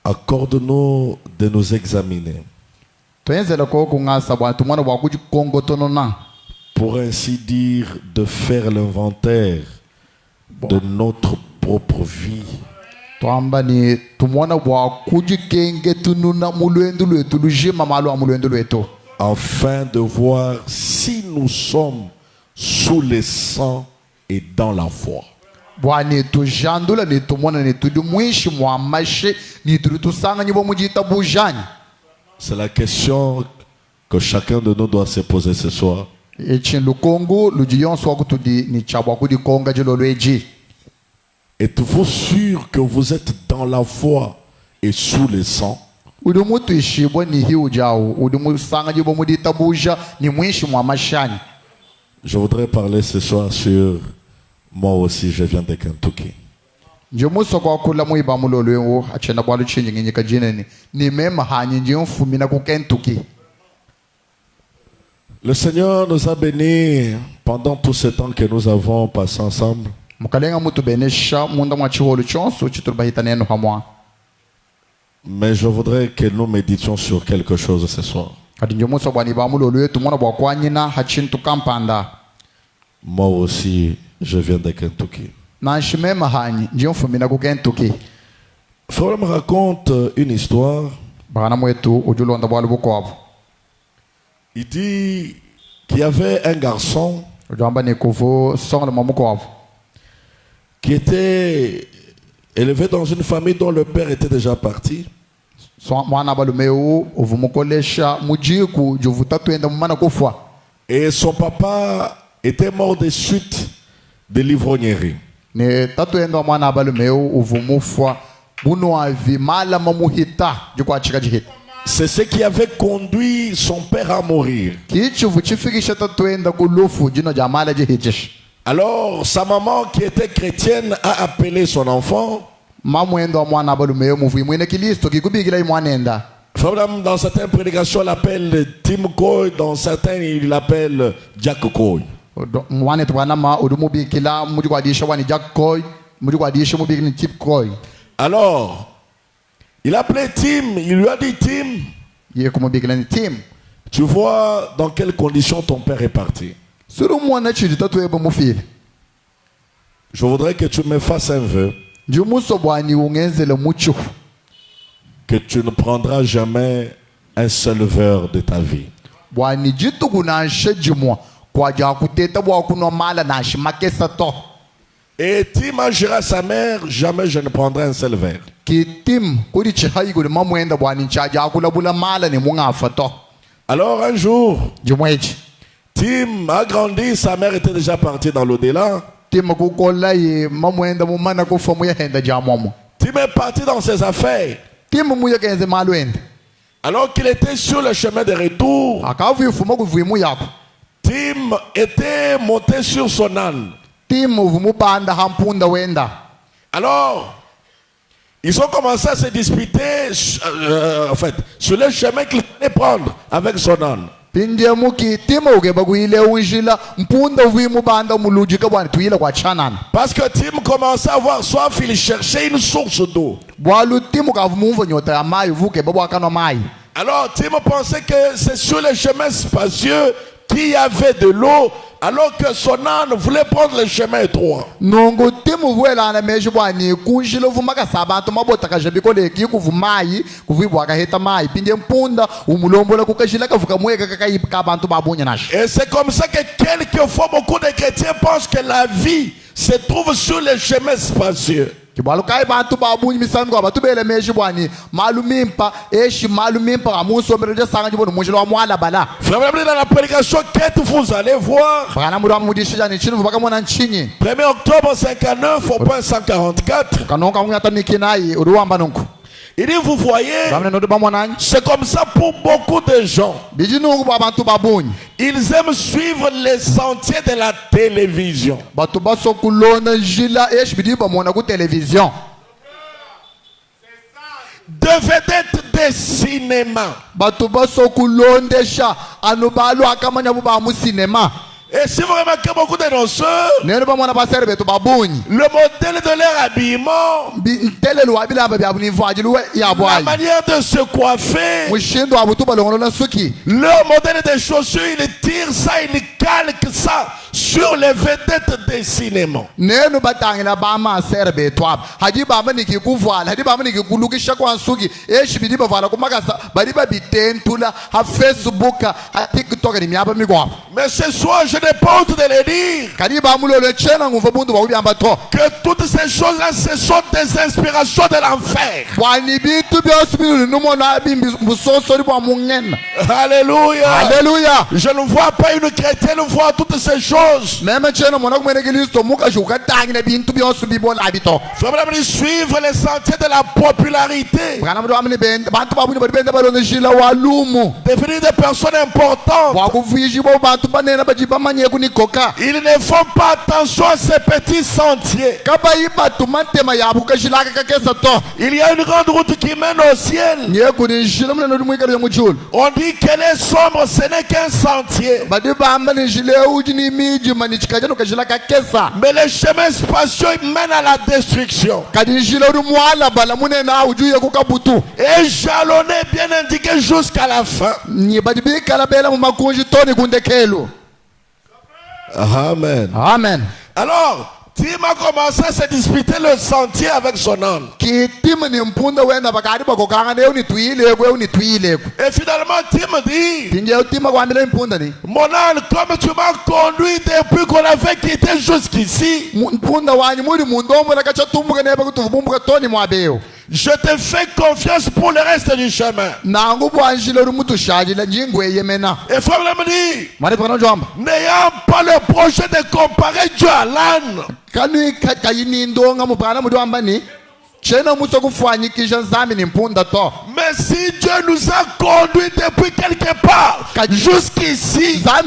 Accorde-nous de nous examiner, pour ainsi dire, de faire l'inventaire de notre propre vie, afin de voir si nous sommes sous le sang et dans la foi. C'est la question que chacun de nous doit se poser ce soir. Êtes-vous sûr que vous êtes dans la foi et sous le sang? Je voudrais parler ce soir sur moi aussi, je viens de Kentucky. Le Seigneur nous a bénis pendant tout ce temps que nous avons passé ensemble. Mais je voudrais que nous méditions sur quelque chose ce soir. Moi aussi, je viens de Kentucky. Frère me raconte une histoire. Il dit qu'il y avait un garçon qui était élevé dans une famille dont le père était déjà parti. Et son papa était mort des suites de l'ivrognerie. C'est ce qui avait conduit son père à mourir. Alors sa maman qui était chrétienne a appelé son enfant. Dans certaines prédications, il l'appelle Tim Koy, dans certaines, il l'appelle Jack Koy. Alors, il a appelé Tim, il lui a dit Tim, tu vois dans quelles conditions ton père est parti. Je voudrais que tu me fasses un vœu. Que tu ne prendras jamais un seul verre de ta vie. Et Tim a juré à sa mère, jamais je ne prendrai un seul verre. Alors un jour, Tim a grandi, sa mère était déjà partie dans l'au-delà. Tim est parti dans ses affaires. Alors qu'il était sur le chemin de retour, Tim était monté sur son âne. Alors, ils ont commencé à se disputer sur le chemin qu'il fallait prendre avec son âne. Parce que Tim commençait à avoir soif, il cherchait une source d'eau. Alors Tim pensait que c'est sur le chemin spacieux qu'il y avait de l'eau, alors que son âne voulait prendre le chemin étroit. Et c'est comme ça que quelquefois beaucoup de chrétiens pensent que la vie se trouve sur le chemin spacieux. Frère, dans la prédication, qu'est-ce que vous allez voir? 1er octobre 59 au point 144. Il dit, vous voyez, c'est comme ça pour beaucoup de gens. Ils aiment suivre les sentiers de la télévision. De vedettes de cinéma. Et si vous remarquez beaucoup de danseurs, le modèle de leur habillement, la manière de se coiffer, leur modèle de chaussures, ils tirent ça, ils calquent ça sur les vedettes des cinémas. Mais ce soir, je n'ai pas honte de le dire que toutes ces choses-là, ce sont des inspirations de l'enfer. Alléluia. Alléluia. Je ne vois pas une chrétienne voir toutes ces choses. Faut suivre les sentiers de la popularité. Devenir des personnes importantes. Ils ne font pas attention à ces petits sentiers. Il y a une grande route qui mène au ciel. On dit qu'elle est sombre, ce n'est qu'un sentier. Mais les chemins spacieux mènent à la destruction. Et jalonné, bien indiqué jusqu'à la fin. Amen. Amen. Alors, Tim a commencé à se disputer le sentier avec son âne. Et finalement, Tim dit, mon âne, comme tu m'as conduit depuis qu'on avait quitté jusqu'ici, je te fais confiance pour le reste du chemin. Et frère me dit, n'ayant pas le projet de comparer Dieu à l'âne, mais si Dieu nous a conduits depuis quelque part jusqu'ici, frère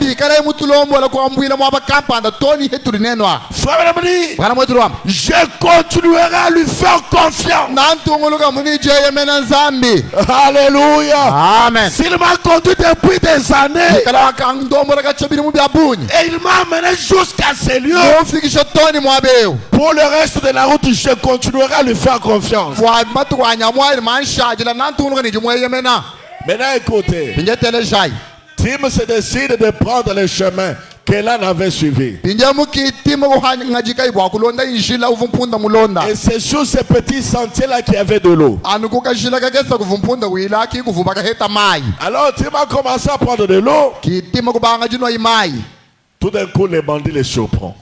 me dit, je continuerai à lui faire confiance. Alléluia. Amen. S'il m'a conduit depuis des années et il m'a amené jusqu'à ces lieux, pour le reste de la route, je continuerai à lui faire confiance. Maintenant écoutez, Tim se décide de prendre le chemin que l'âne avait suivi. Et c'est sur ces petits sentiers-là qu'il y avait de l'eau. Alors Tim a commencé à prendre de l'eau. Tout d'un coup, les bandits les surprennent.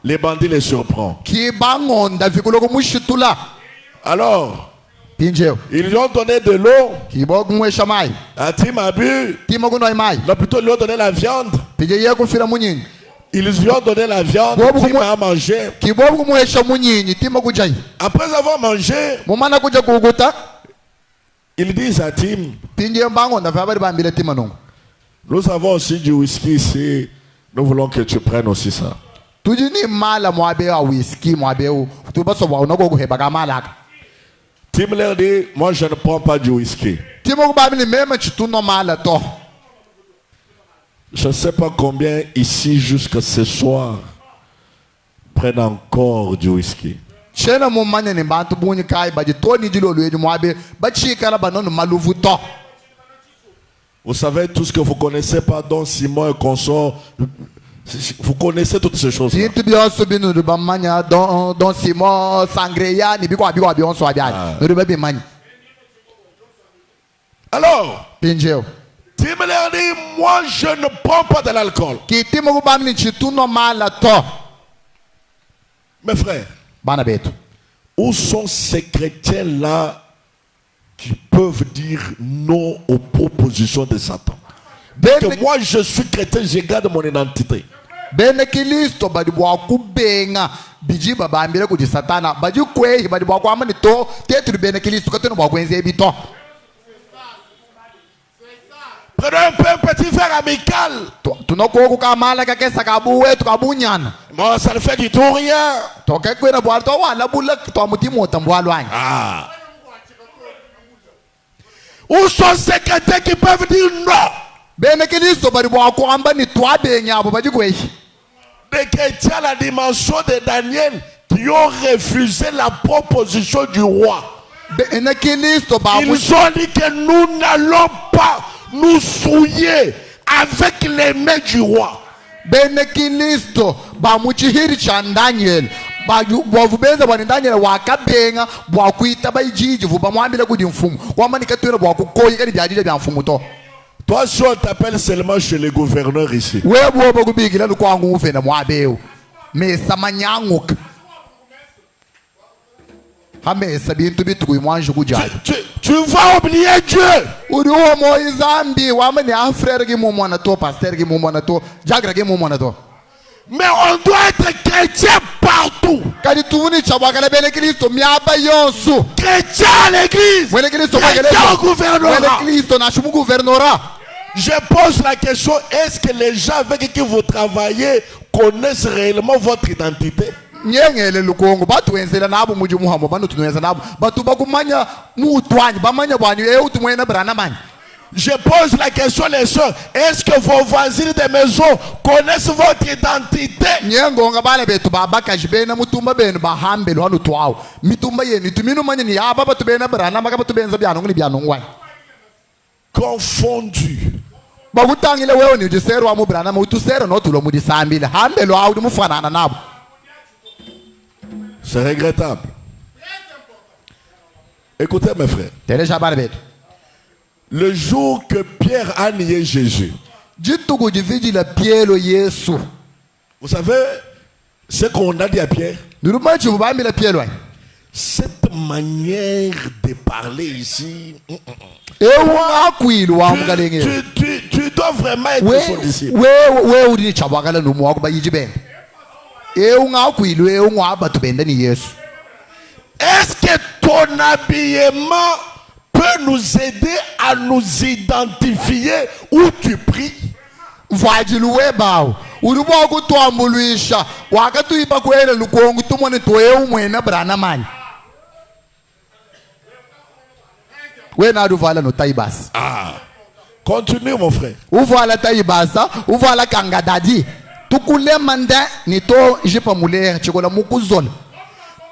Les bandits les surprennent. Alors, ils lui ont donné de l'eau. Tim a bu. Non, plutôt ils lui ont donné la viande. Ils lui ont donné la viande. Tim a mangé. Après avoir mangé, ils disent à Tim, nous avons aussi du whisky ici. Nous voulons que tu prennes aussi ça. Tim leur dit, moi je ne prends pas du whisky. Je ne sais pas combien ici jusqu'à ce soir prennent encore du whisky. Vous savez tout ce que vous connaissez pas, dont Simon et consort. Vous connaissez toutes ces choses. Alors, Tim leur dit, moi je ne prends pas de l'alcool. Mes frères, où sont ces chrétiens-là qui peuvent dire non aux propositions de Satan? Que moi je suis chrétien, je garde mon identité. Prenons un peu un petit verre amical. Bon, ça ne fait du tout rien. Ah. Où sont ces chrétiens qui peuvent dire non? Des chrétiens à la dimension de Daniel qui ont refusé la proposition du roi. Ils ont dit que nous n'allons pas nous souiller avec les mains du roi. Toi, si on t'appelle seulement chez les gouverneurs ici. Tu vas oublier Dieu. Mais on doit être chrétien partout. Chrétien à l'église. Chrétien au gouvernorat. Je pose la question, est-ce que les gens avec qui vous travaillez connaissent réellement votre identité? Je pose la question, les soeurs, est-ce que vos voisines de maison connaissent votre identité? Confondu. C'est regrettable. Écoutez mes frères. Le jour que Pierre a nié Jésus, vous savez ce qu'on a dit à Pierre? Cette manière de parler ici, tu dois vraiment être son disciple. Est-ce que ton habillement peut nous aider à nous identifier où tu pries? Ah, continue mon frère.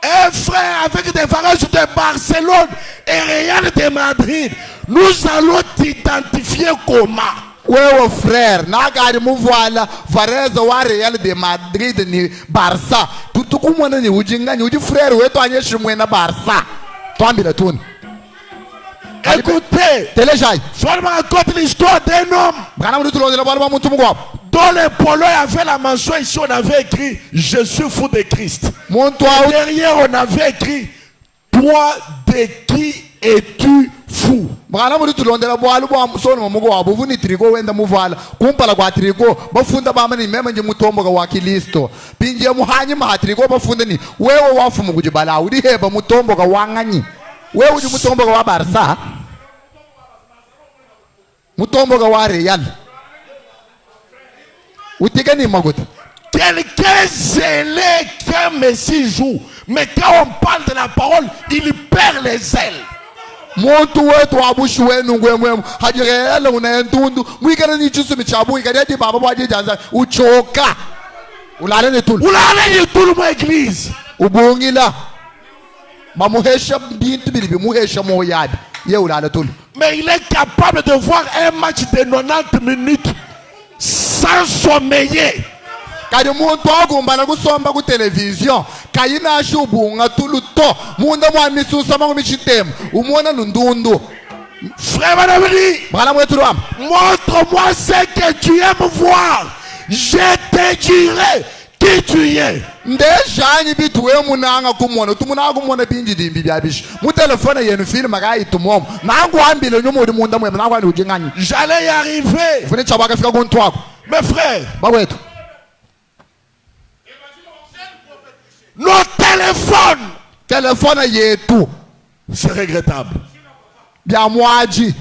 Un frère avec des varages de Barcelone et Real de Madrid, nous allons t'identifier comment? Frère, Varese wa Real de Madrid ni Barça. Tutukumwana ni ujinga ni uji frère wetu anyeshi mwena Barça. Twambile tuni. Écoutez, je me raconte l'histoire d'un homme dont le polo avait la mention ici, on avait écrit je suis fou de Christ. Et derrière on avait écrit toi de qui es-tu fou? Wewe uji mutomboga wa Barça, mutomboga wa Real. Utigani maguta. Quelqu'un zélé qu'un Messie joue, mais quand on parle de la parole, il perd les ailes. Muntu wetu abushu wenu ngwemwemu hajirela unaentundu mwikana ni chusu michabu ikadeti baba bwaje janza uchoka ulale ni tulu mu église ubungila bamuhesha bintu bili bimuhesha moyadi ye ulale tulu. Mais il est capable de voir un match de 90 minutes sans sommeiller. Kadi muntu agumbana kusomba ku television kayina shubunga tulu to munda mwa misusa mangu michitemu umuona nundundu. Frère Manabeli, montre-moi ce que tu aimes voir, je te dirai qui tu es. Ndejani bituwe munanga kumona tumuna kumona binji dimbi byabishi mu telefone yenu film magayi tumom nangu ambile nyomo uri munda mwe nangu ujingani. J'allais y arriver. Fune chabaka fika kuntu wako. Mes frères, bawetu nos téléphones yetu c'est regrettable. Byamwaji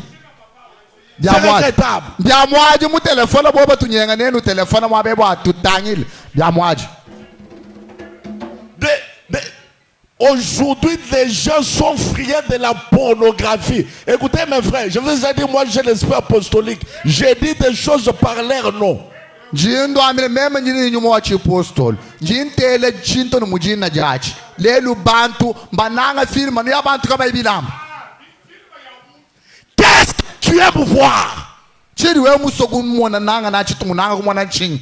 regrettable. Byamwaji mu telefone boba tunyenga nenu telefone mwabebo atutangile byamwaji. Aujourd'hui, les gens sont friands de la pornographie. Écoutez mes frères, je vous ai dit, moi j'ai l'esprit apostolique. J'ai dit des choses par l'air, non. Jindo amile mema njini nyumo wa chipostol. Jintele chinto numujina jaji. Lelu bantu bananga film ya bantu kama ibilam. Qu'est-ce que tu aimes voir? Chidi we musogu mwana nanga na chitu nanga kumwana chini.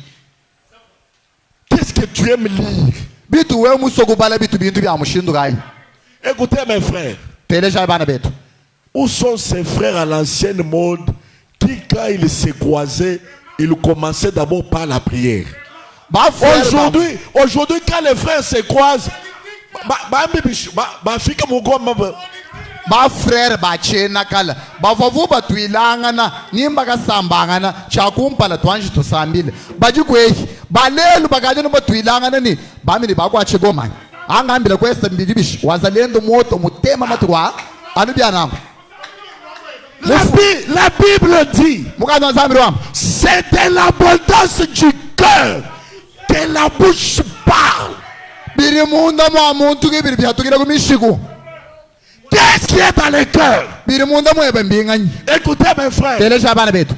Qu'est-ce que tu aimes lire? Bitu we musogu bala bitu bintu bya mushindu gai. Écoutez mes frères. Teleja bana betu. Où sont ces frères à l'ancienne mode qui, quand ils se croisaient, ils commençaient d'abord par la prière? Aujourd'hui, quand les frères se croisent, ba frère ba chena kala ba vavu ba tuilangana nimba ka sambangana chakumpala twanji to sambile baji kwehi balelu bakajeno ba tuilangana ni bami ni bakwa chegoma angambile kwesta mbidibishi wazalendo moto mutema matwa anubia nangu. La Bible dit, c'est de l'abondance du cœur que la bouche parle. Qu'est-ce qui est dans le cœur? Écoutez mes frères,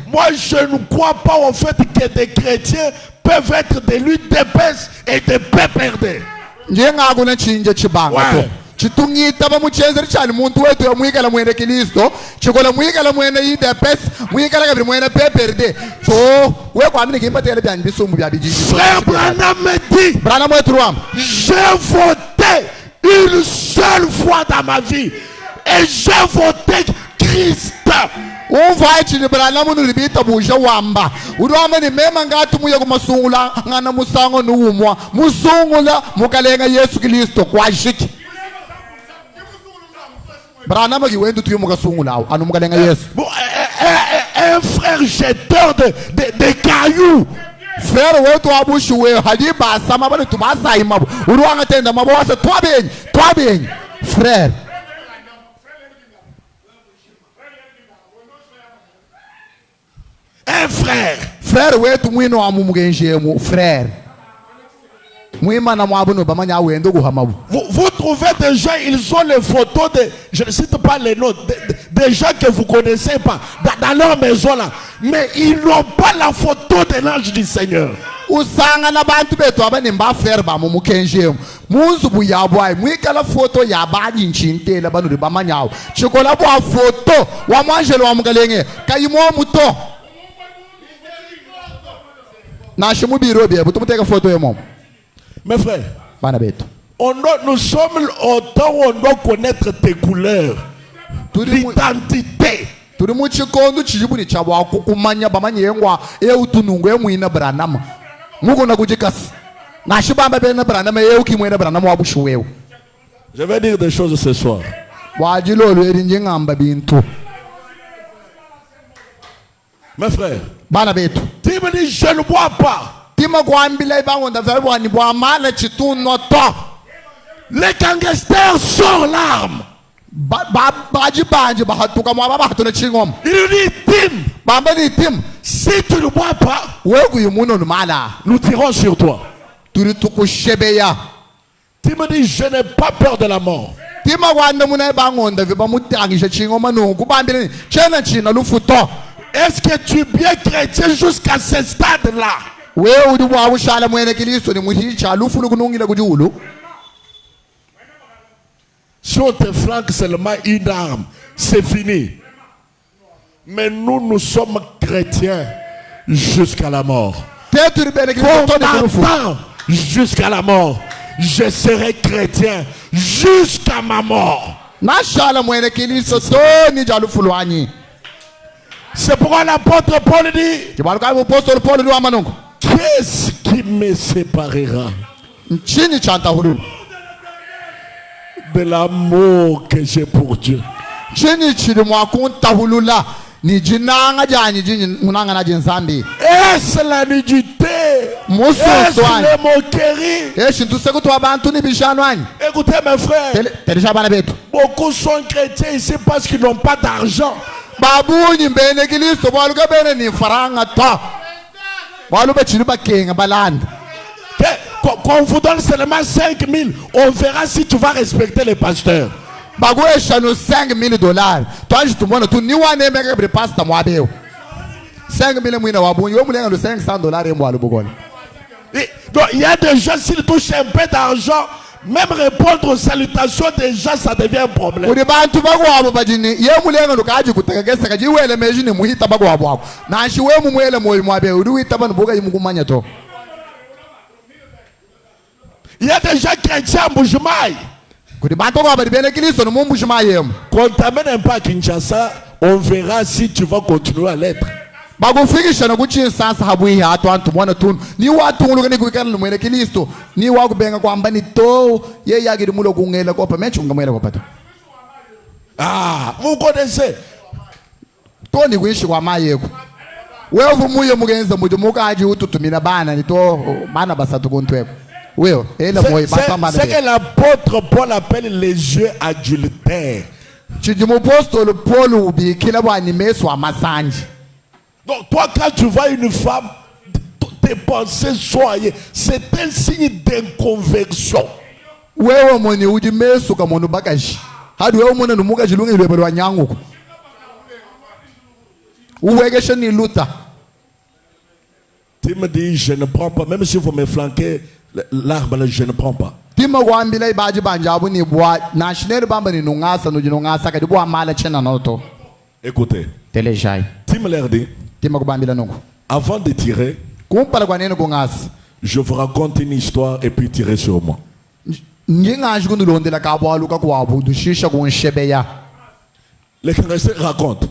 moi je ne crois pas au fait que des chrétiens peuvent être des luttes d'épaisse et des paix perdées. Chitungita ba muchezeri chani muntu wetu ya mwikala mwene Kristo chikola mwikala mwene ide pes mwikala kabiri mwene peperde so we kwa mini kimba tele byanyi bisumbu bya bijiji. Frère Branham me dit, Branham wetu ruam, j'ai voté une seule fois dans ma vie et j'ai voté Christ. Umva chini Branham nulibita buja wamba urwama ni mema ngatu muya kumasungula ngana musango nuumwa musungula mukalenga Yesu Kristo kwa shiki. Un frère jeteur de cailloux. Frère, frère. Un frère. Frère. Vous trouvez des gens, ils ont les photos de, je ne cite pas les noms, des gens que vous ne connaissez pas dans leur maison là, mais ils n'ont pas la photo de l'ange du Seigneur. Usanga na bantu betu abane mbafere ba mu mukenje munzu buyabwa mwikala photo ya badi nchintela banu bamanyawo chikola bwa photo wa mwanjelo wa mukalenge kayimo muto na shimubiro bie butumuteka photo yemo. Mes frères, nous sommes au temps où on doit connaître tes couleurs, l'identité. Je vais dire des choses ce soir. Mes frères, tu me dis je ne bois pas. Les gangsters sont l'arme. Il dit Tim, si tu ne bois pas, nous tirons sur toi. Tu me dis je n'ai pas peur de la mort. Est-ce que tu es bien chrétien jusqu'à ce stade-là? Si on te flanque seulement une arme, c'est fini. Mais nous sommes chrétiens jusqu'à la mort. Jusqu'à la mort. Je serai chrétien jusqu'à ma mort. C'est pourquoi l'apôtre Paul dit, qu'est-ce qui me séparera de l'amour que j'ai pour Dieu? Est-ce la nudité? Est-ce les moqueries? Écoutez mes frères, beaucoup sont chrétiens ici parce qu'ils n'ont pas d'argent. Qu'on vous donne seulement 5 000, on verra si tu vas respecter les pasteurs. Bagwesha no $5,000. Toi je te montre tu ni wane mega bre pastor mo abeo. 5,000 mwina wabunyi wo mulenga no $500 emo alubogona. Donc il y a des gens s'ils touchent un peu d'argent, même répondre aux salutations des gens ça devient un problème. Uri bantu bagwabo bajini ye mulenga no kaji kutegesa kaji wele mejini muhita bagwabo abo. Na shi we mu mwele moyo mo abeo uri wita bana boga yimugumanya to. Il y a des gens chrétiens à Mbujimayi. Quand t'amène un peu à Kinshasa, on verra si tu vas continuer à l'être. Ah, vous connaissez. C'est que l'apôtre Paul appelle les yeux adultères. Donc toi quand tu vois une femme, tes pensées soyez, c'est un signe d'inconversion. Tu me dis je ne prends pas, même si vous me flanquez l'arbre, je ne prends pas. Écoutez, tu me l'as dit, avant de tirer, je vous raconte une histoire et puis tirez sur moi. Les Canadiens racontent.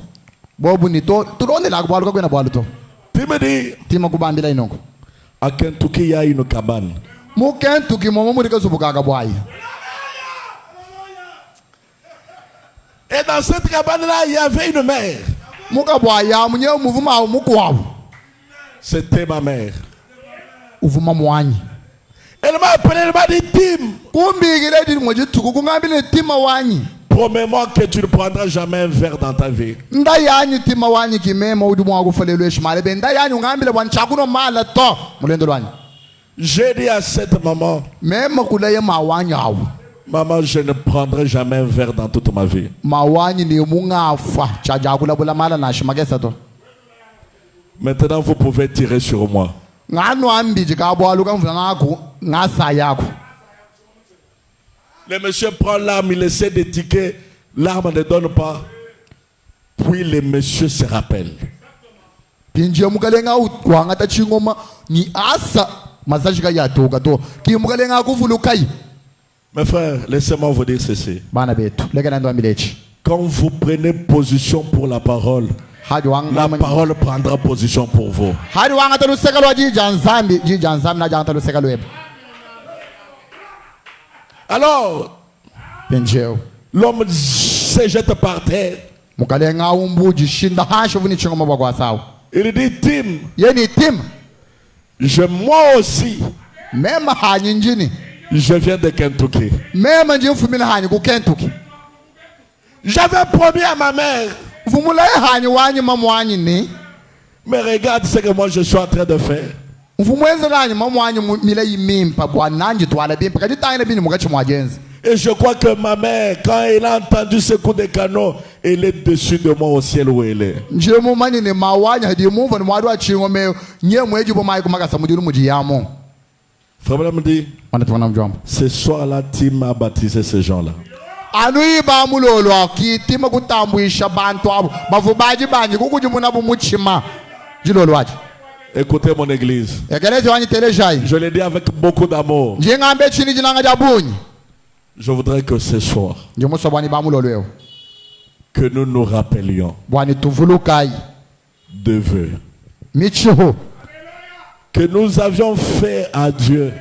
Tu me dis, à Kentucky, il y a une cabane. Et dans cette cabane-là, il y avait une mère. C'était ma mère. Elle m'a appelé, elle m'a dit Tim, promets-moi que tu ne prendras jamais un verre dans ta vie. J'ai dit à cette maman, maman, je ne prendrai jamais un verre dans toute ma vie. Maintenant, vous pouvez tirer sur moi. Le monsieur prend l'arme, il essaie d'étiquer, l'arme ne donne pas. Puis le monsieur se rappelle. Mes frères, laissez-moi vous dire ceci. Quand vous prenez position pour la parole prendra position pour vous. Alors, l'homme se jette par terre. Il dit Tim, moi aussi, je viens de Kentucky. J'avais promis à ma mère. Mais regarde ce que moi je suis en train de faire. Et je crois que ma mère, quand elle a entendu ce coup de canon, elle est dessus de moi au ciel où elle est. Frère me dit, ce soir-là, Tim m'a baptisé ces gens-là. Écoutez mon église. Je l'ai dit avec beaucoup d'amour. Je voudrais que ce soir, que nous nous rappelions de vœux que nous avions fait à Dieu.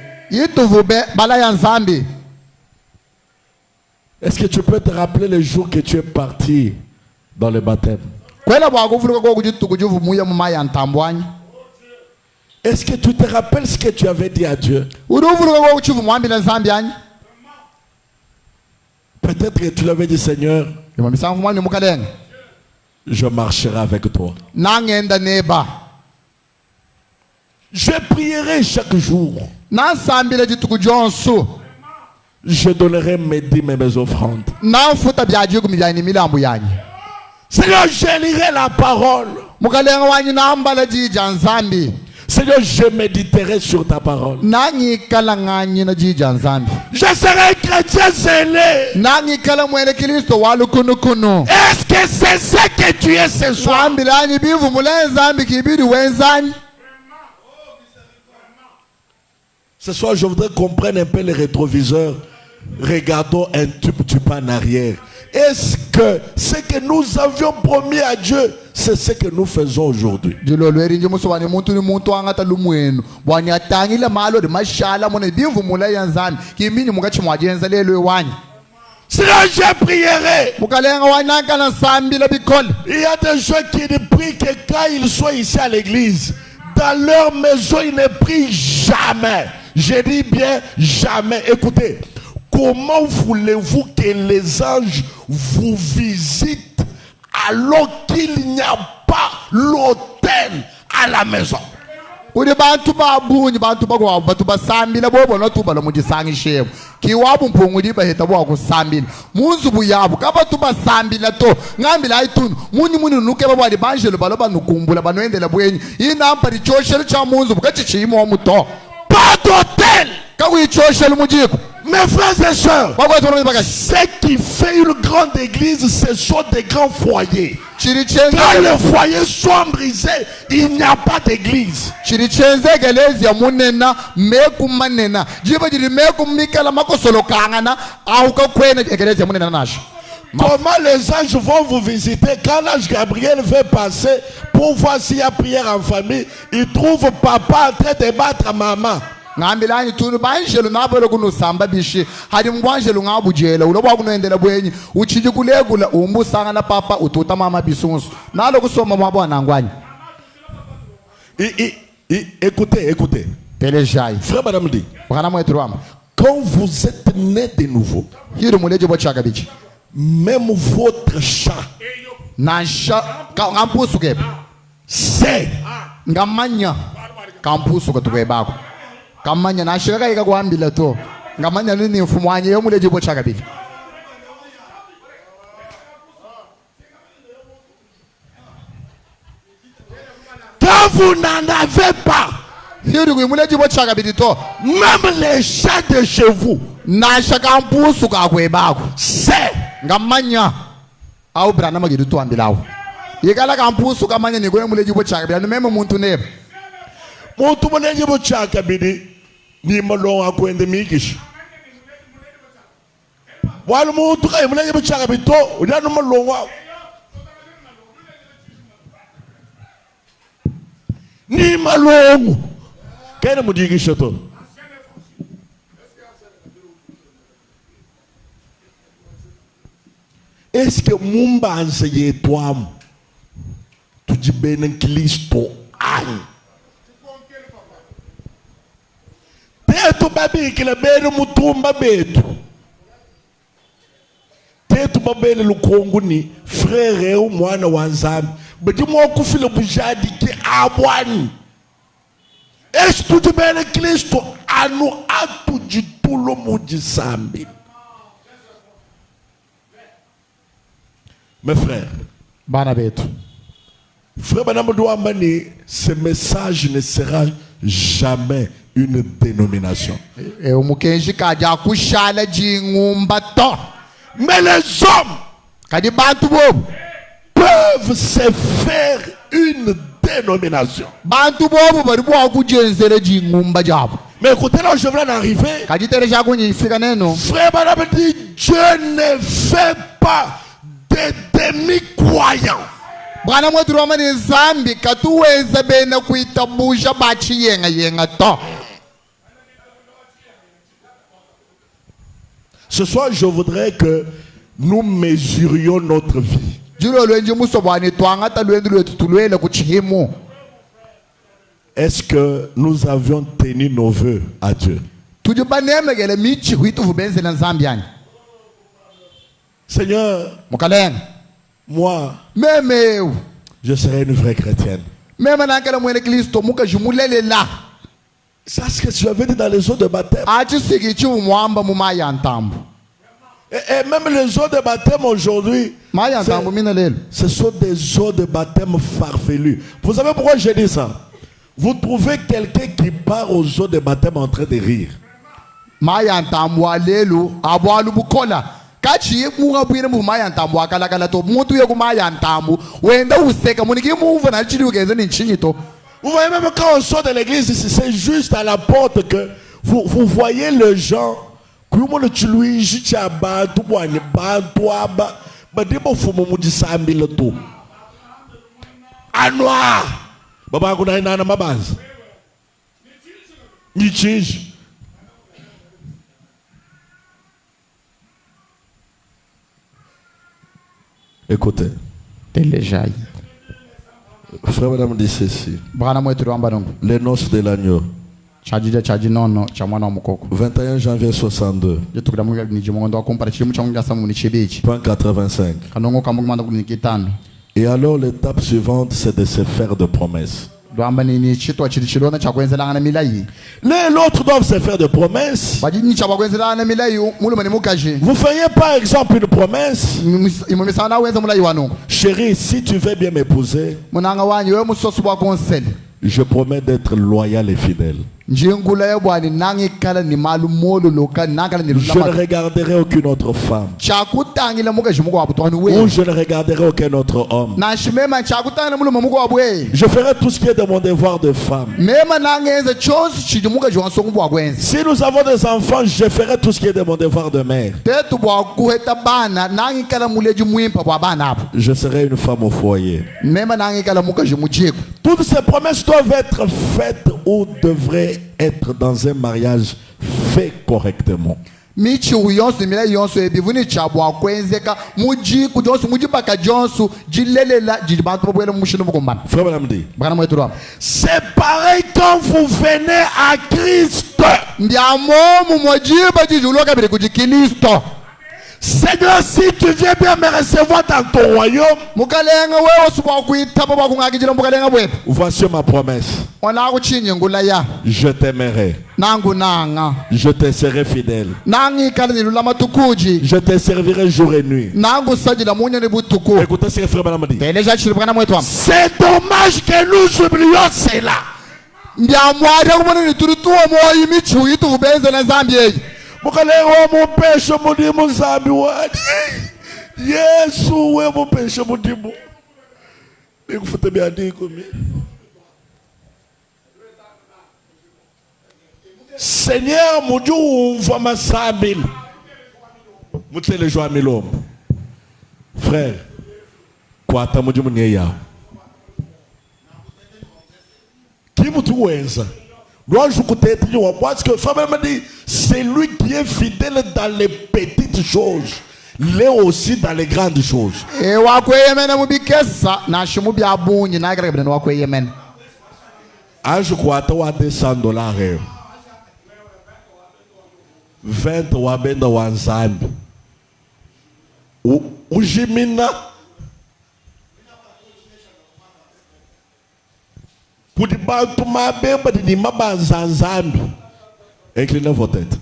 Est-ce que tu peux te rappeler le jour que tu es parti dans le baptême? Est-ce que tu te rappelles ce que tu avais dit à Dieu? Peut-être que tu l'avais dit, Seigneur, je marcherai avec toi. Je prierai chaque jour. je donnerai mes dîmes et mes offrandes. Seigneur, je lirai la parole. Seigneur, je méditerai sur ta parole. Je serai chrétien zélé. Est-ce que c'est ce que tu es ce soir? Ce soir, je voudrais qu'on prenne un peu les rétroviseurs. Regardons un tout petit peu en arrière. Est-ce que ce que nous avions promis à Dieu, c'est ce que nous faisons aujourd'hui? Seigneur, je prierai. Il y a des gens qui ne prient que quand ils sont ici à l'église. Dans leur maison, ils ne prient jamais. Je dis bien jamais. Écoutez, comment voulez-vous que les anges vous visitent alors qu'il n'y a pas l'autel à la maison? Pas d'autel. Mes frères et sœurs, ce qui fait une grande église, ce sont des grands foyers. Quand les foyers sont brisés, il n'y a pas d'église. Comment les anges vont vous visiter quand l'ange Gabriel veut passer pour voir s'il y a prière en famille? Il trouve papa en train de battre maman. Écoutez. Frère Madame dit, quand vous êtes né de nouveau, même votre chat c'est kamanya na shirika ika kuambila to ngamanya nini mfumwanye yo muleje bocha kabili. Quand vous n'en avez pas, même les chats de chez vous, c'est ngamanya au brana magidu to ambilao yekala kampusu kamanya ni kwe muleje bocha kabili meme muntu ne muntu muleje bocha kabili ni malonga kwende mikishi wala muntu kay muleje bocha kabili to udanu malonga ni malongo kene mudigisha to. Est-ce que mumbanse yetwamu tujibene Kristo ani tetu babikile bene mutumba betu tetu babele lukongu ni frere umwana wa Nzambe bedi mwokufile bujadi ke abwani. Est-ce que tujibene Kristo anu atujitulo mujisambi? Mes frères, ce message ne sera jamais une dénomination. Mais les hommes peuvent se faire une dénomination. Mais écoutez, là je viens d'arriver. Frère Madame dit, Dieu ne fait pas des demi-croyants. Ce soir, je voudrais que nous mesurions notre vie. Est-ce que nous avions tenu nos vœux à Dieu? Seigneur, moi, je serai une vraie chrétienne. C'est ce que tu avais dit dans les eaux de baptême. Et même les eaux de baptême aujourd'hui, ce sont des eaux de baptême farfelues. Vous savez pourquoi j'ai dit ça? Vous trouvez quelqu'un qui part aux eaux de baptême en train de rire. Vous voyez, même quand on sort de l'église, c'est juste à la porte que vous voyez les gens. À noir. Baba kuna ina na mabazi. Ni change. Écoutez. Frère madame dit ceci. Les noces de l'agneau. 21 janvier 62. Point 85. Et alors l'étape suivante, c'est de se faire de promesses. L'un et l'autre doivent se faire de promesses. Vous feriez par exemple une promesse. Chérie, si tu veux bien m'épouser, je promets d'être loyal et fidèle. Je ne regarderai aucune autre femme. Ou je ne regarderai aucun autre homme. Je ferai tout ce qui est de mon devoir de femme. Si nous avons des enfants, je ferai tout ce qui est de mon devoir de mère. Je serai une femme au foyer. Toutes ces promesses doivent être faites ou devraient être dans un mariage fait correctement. Frère madame dit, c'est pareil quand vous venez à Christ. Seigneur, si tu viens bien me recevoir dans ton royaume, voici ma promesse. Je t'aimerai. Je te serai fidèle. Je te servirai jour et nuit. Écoutez ce que frère Branham dit. C'est dommage que nous oublions cela. Yesu we mupeshe mudimu. Nikufute biandiko mi. Seigneur muju umva masambil. Mutele joa milombo. Frère, kwata muju muneya. Qui mutu wenza? Parce que Fabien me dit, c'est lui qui est fidèle dans les petites choses, l'est aussi dans les grandes choses. Ah, je crois que tu as $200. 20 wabenda wanzambi. Ujimina. Inclinez vos têtes.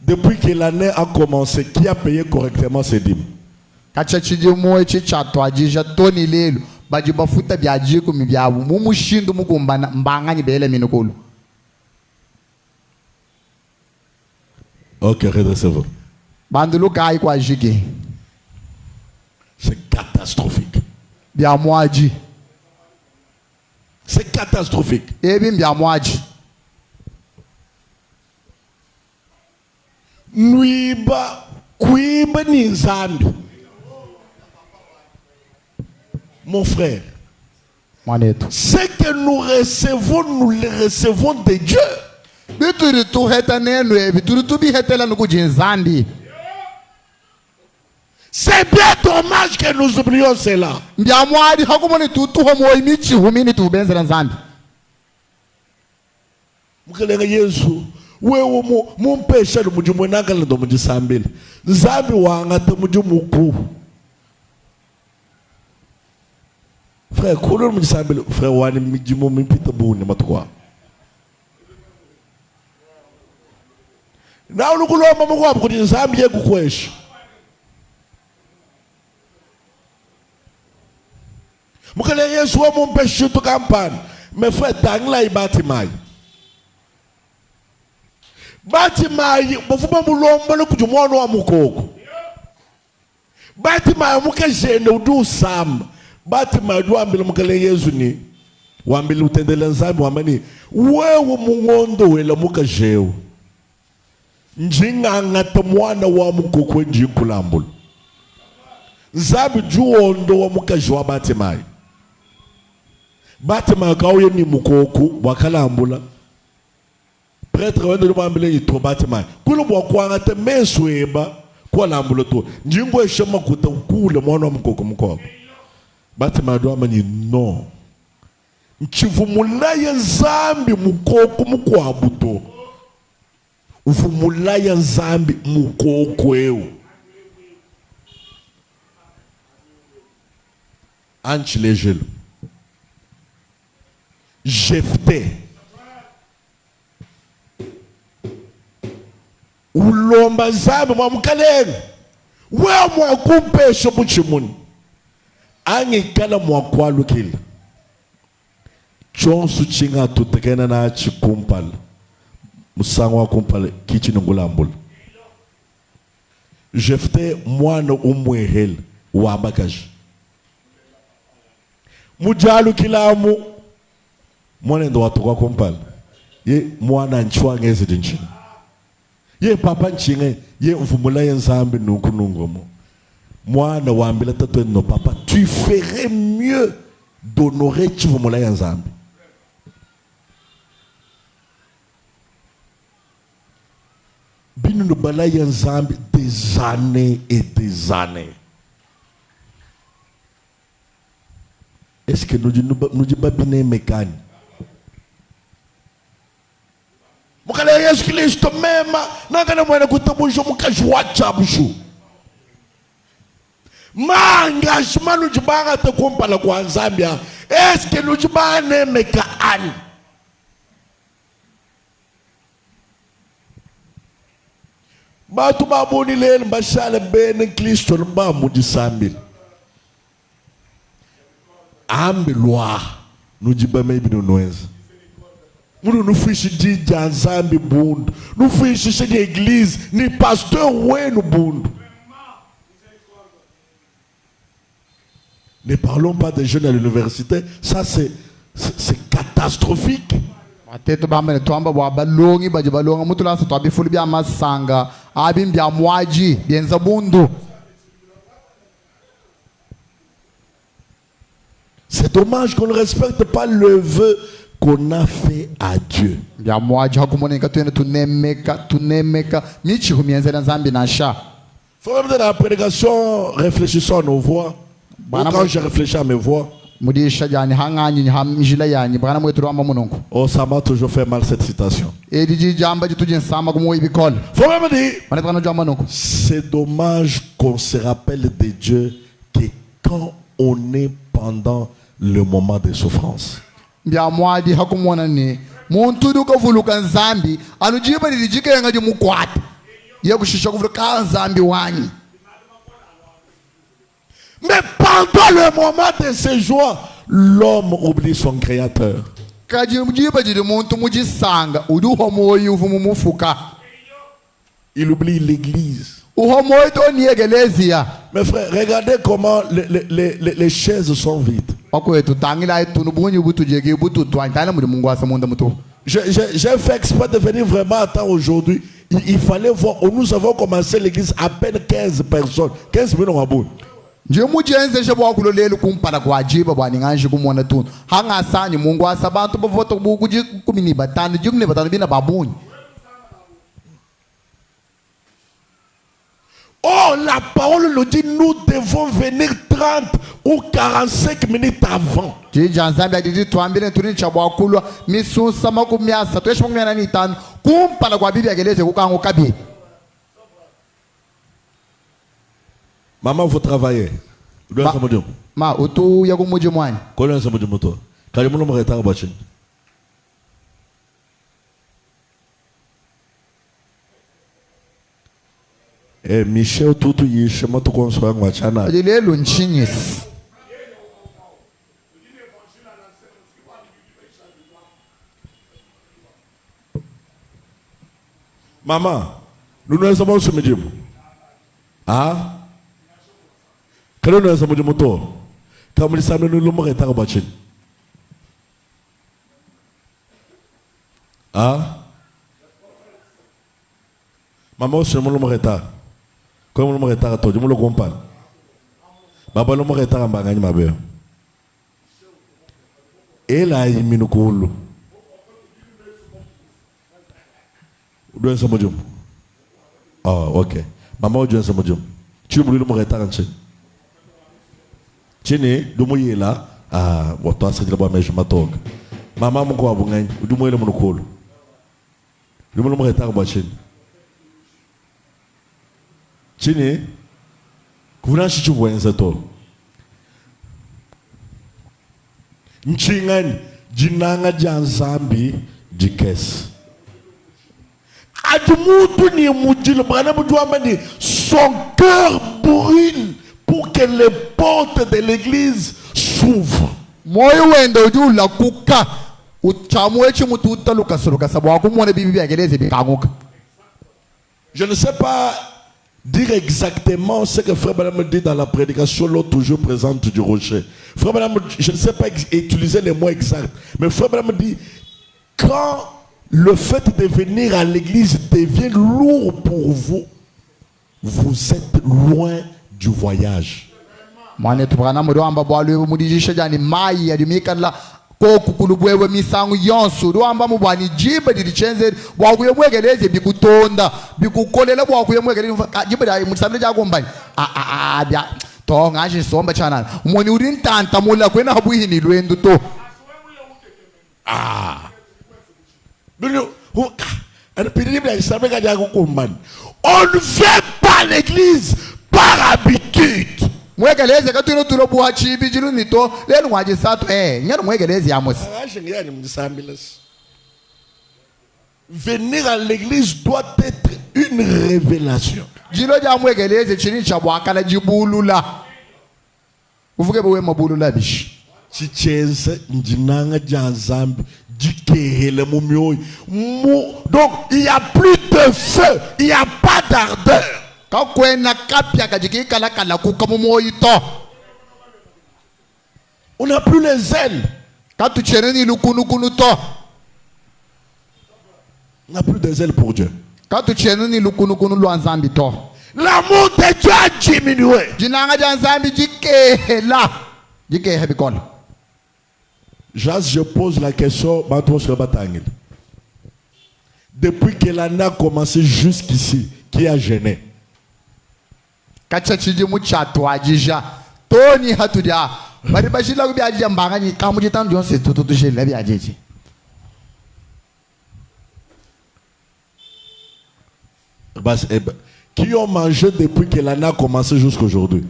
Depuis que l'année a commencé, qui a payé correctement ses dîmes? Ok, redressez-vous. C'est catastrophique. C'est catastrophique. Nuiba, kuiba ni nzambi. Mon frère, ce que nous le recevons de Dieu. C'est bien dommage que nous oublions cela. Mukelenga Yesu, wewe mumpesha mujumu nakala ndo mujisambile. Nzambi wanga te mujumu ku. Frère, koulou m'disambile frère wani m'djimo m'pita bouni matukwa. Na ulukulo mamukwa kuti Zambi ye kukwesha. Mukale Yesu wa mumpe shutu kampani. Me frère tangla ibati mai. Bati mai bofuma mulombo no kujumwono wa mukoko. Bati mai muke jene udu samba. Bati mai du ambile mukale Yesu ni. Wambile utendele Nzambi wamani. Wewe mungondo wela muka jeo. Njinga ngata mwana wa mukoko njinkulambulu. Nzambi juondo wa muka jwa bati mai. Bati mai kauye ni mukoko wakalambula. Prêtre wende lu mambile yito bati mai. Kulu mwakwanga te mesweba kwa lambulo to. Njingo eshema kuta ukule mwana wa mukoko mukoko. Bati mai duwa mani no. Mchivumulaya Nzambi mukoko mukwabuto. Uvumulaya Nzambi mukoko eo. Anchi lejelo. Jefte. Ulomba Nzambi mwamukaleni. Wewe mwakumpesho muchimuni. Angikala mwakwalu kila. Chonsu chinga tutekena na chikumpala. Musangwa kumpala kichi nungulambula. Jefte mwana umwehel wabakaji. Mujalu kilamu mwana ndo watu kumpala. Ye mwana nchua ngezi dinchini. Ye papa nchinge ye mfumula Nzambi nungunungomo. Mwana wambila tatwe no papa, tu ferais mieux d'honorer chivumula Nzambi. Binu no balaya Nzambi des années et des années. Est-ce que nous disons pas bien mécanique? Mukale Yesu Kristo mema nangana mwana kutabusho mukajwa chabusho. Manga shimanu jibanga te kumpala kwa Nzambi. Est-ce que nous jibane mekaani? Batu babuni lele mbashale bene Kristo mba mudisambi. Ambi lwa nujibame ibinu noenza. Nous nous fichons de Nzambi bundu. Nous fichons de l'église. Ni pasteur ouais nous bundu. Ne parlons pas des jeunes à l'université. Ça c'est catastrophique. Mateto bamba tuamba wa balongi baje balonga mutula sa twabi fuli bya masanga abim bya mwaji bienza bundu. C'est dommage qu'on ne respecte pas le vœu qu'on a fait à Dieu. Ya mwaji hakumoneka tuene tunemeka michi humienzela Nzambi na sha. Faut même dans la prédication réfléchissons à nos voix. Quand je réfléchis à mes voix. Mudisha jani hanganyi hamjila yani bana mwetu amba munongo. Oh ça m'a toujours fait mal cette citation. Ediji jamba jitu nsama kumo ibikol. Faut même dire. Manetana jamba nongo. C'est dommage qu'on se rappelle de Dieu que quand on est pendant le moment de souffrance. Mbya mwadi hakumona ni muntu duka vuluka Nzambi anujiba lilijike ngaji mukwata ye kushisha kuvuluka Nzambi wanyi. Mais pendant le moment de ses joies, l'homme oublie son créateur. Kaji mujiba jidi muntu mujisanga uduho moyi uvumu mufuka. Il oublie l'église. Uhomoyi to ni egelezia. Mes frères, regardez comment les chaises sont vides. J'ai fait exprès de venir vraiment à temps aujourd'hui. Il fallait voir. Nous avons commencé l'église à peine 15 personnes. 15 minutes en bout. Je mujenze shebo kulolelo kumpala kwa jiba bwani nganje kumona tunu hanga sanyi mungu asabantu bovoto bukuji kumini batanu jumne batanu bina babuni. Oh, la parole nous dit nous devons venir 30 ou 45 minutes avant. Janzambi adidi tuambile tuni chabwa kulwa misusa makumiasa tuesho kumena ni tanu kumpala kwa bibi ageleze kukango kabi. Maman, vous travaillez. Ma utu ya kumuji mwani. Kono sa mujo moto. Kali mulo mageta ka bachin. Michel tutu yishe moto konsoa ngwachana. Lelo nchinyis. Maman, nous ne sommes pas sur le ah? Quand nous sommes sur le quand nous sommes nous l'homme est à bâtir. Ah? Maman, c'est mon l'homme est à. Comme l'homme est à toi, je me le comprends. Papa, l'homme est à ma gagne ma belle. Et là, il m'y nous coule. Dois sama jom. Ah, ok. Maman dois sama jom. Tu voulais le mourir taranché. Tiens, du mouiller là. Ah, toi c'est de la bonne mais je m'attends. Maman mon quoi bungain. Du mouiller le monocole. Du mouiller le mourir taranché. Tiens, kuna shi tu vois un zato. Nchingan jinanga janzambi jikes. Son cœur brûle pour que les portes de l'église s'ouvrent. Je ne sais pas dire exactement ce que Frère Branham dit dans la prédication, l'autre toujours présente du rocher. Frère Branham, je ne sais pas utiliser les mots exacts, mais Frère Branham dit quand le fait de venir à l'église devient lourd pour vous, vous êtes loin du voyage. Ah. On ne fait pas l'église par habitude. Venir à l'église doit être une révélation. Si donc il n'y a plus de feu, il n'y a pas d'ardeur. On n'a plus les ailes. On n'a plus des ailes pour Dieu. L'amour de Dieu a diminué. Je pose la question. Depuis que l'année a commencé jusqu'ici, qui a gêné? Qui ont mangé depuis que l'année a commencé jusqu'à aujourd'hui?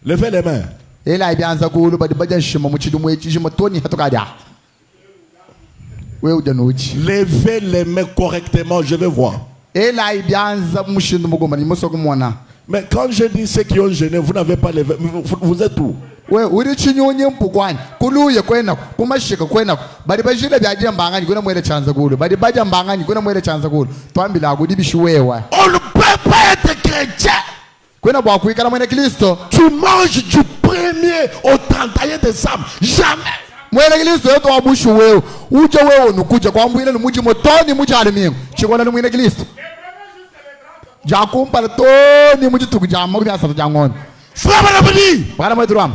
Levez les mains. Levez les mains correctement, je vais voir. Mais quand je dis ceux qui ont gêné, vous n'avez pas levé. Vous êtes où? On ne peut pas être chrétien. Tu manges du 1er au 31 décembre. Jamais. Frère,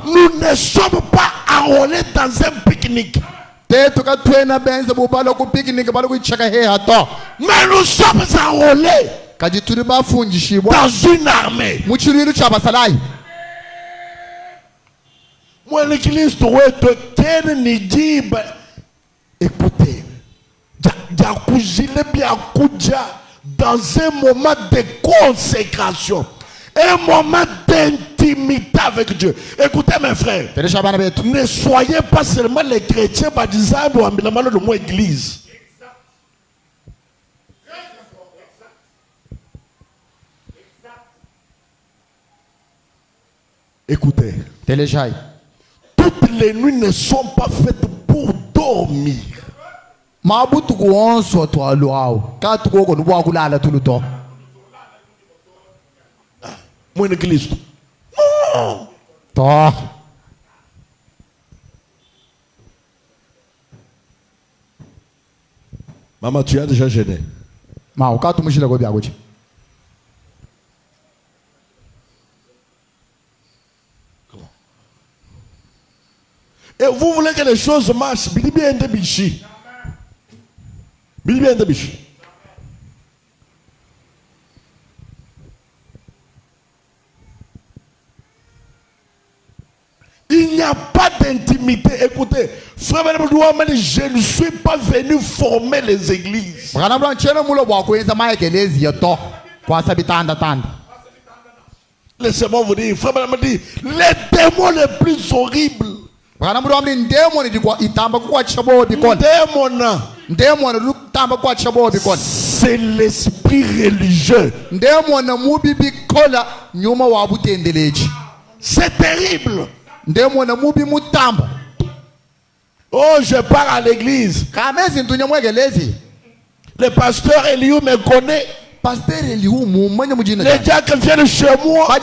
nous ne sommes pas enrôlés dans un pique-nique. Mais nous sommes enrôlés dans une armée. Moi, l'église doit être écoutez, dans un moment de consécration, un moment d'intimité avec Dieu. Écoutez mes frères, ne soyez pas seulement les chrétiens baptisés ou en le mot église. Écoutez, toutes les nuits ne sont pas faites pour dormir. Moi, une église. Non. Maman, tu as déjà gêné. Et vous voulez que les choses marchent. Bili bien de bichi. Bili bien de bichi. Il n'y a pas d'intimité. Écoutez, frère, je ne suis pas venu former les églises. Laissez-moi vous dire, frère, les démons les plus horribles. C'est l'esprit religieux. C'est terrible. Oh, je pars à l'église. Le pasteur Eliou me connaît. Les diacres viennent chez moi.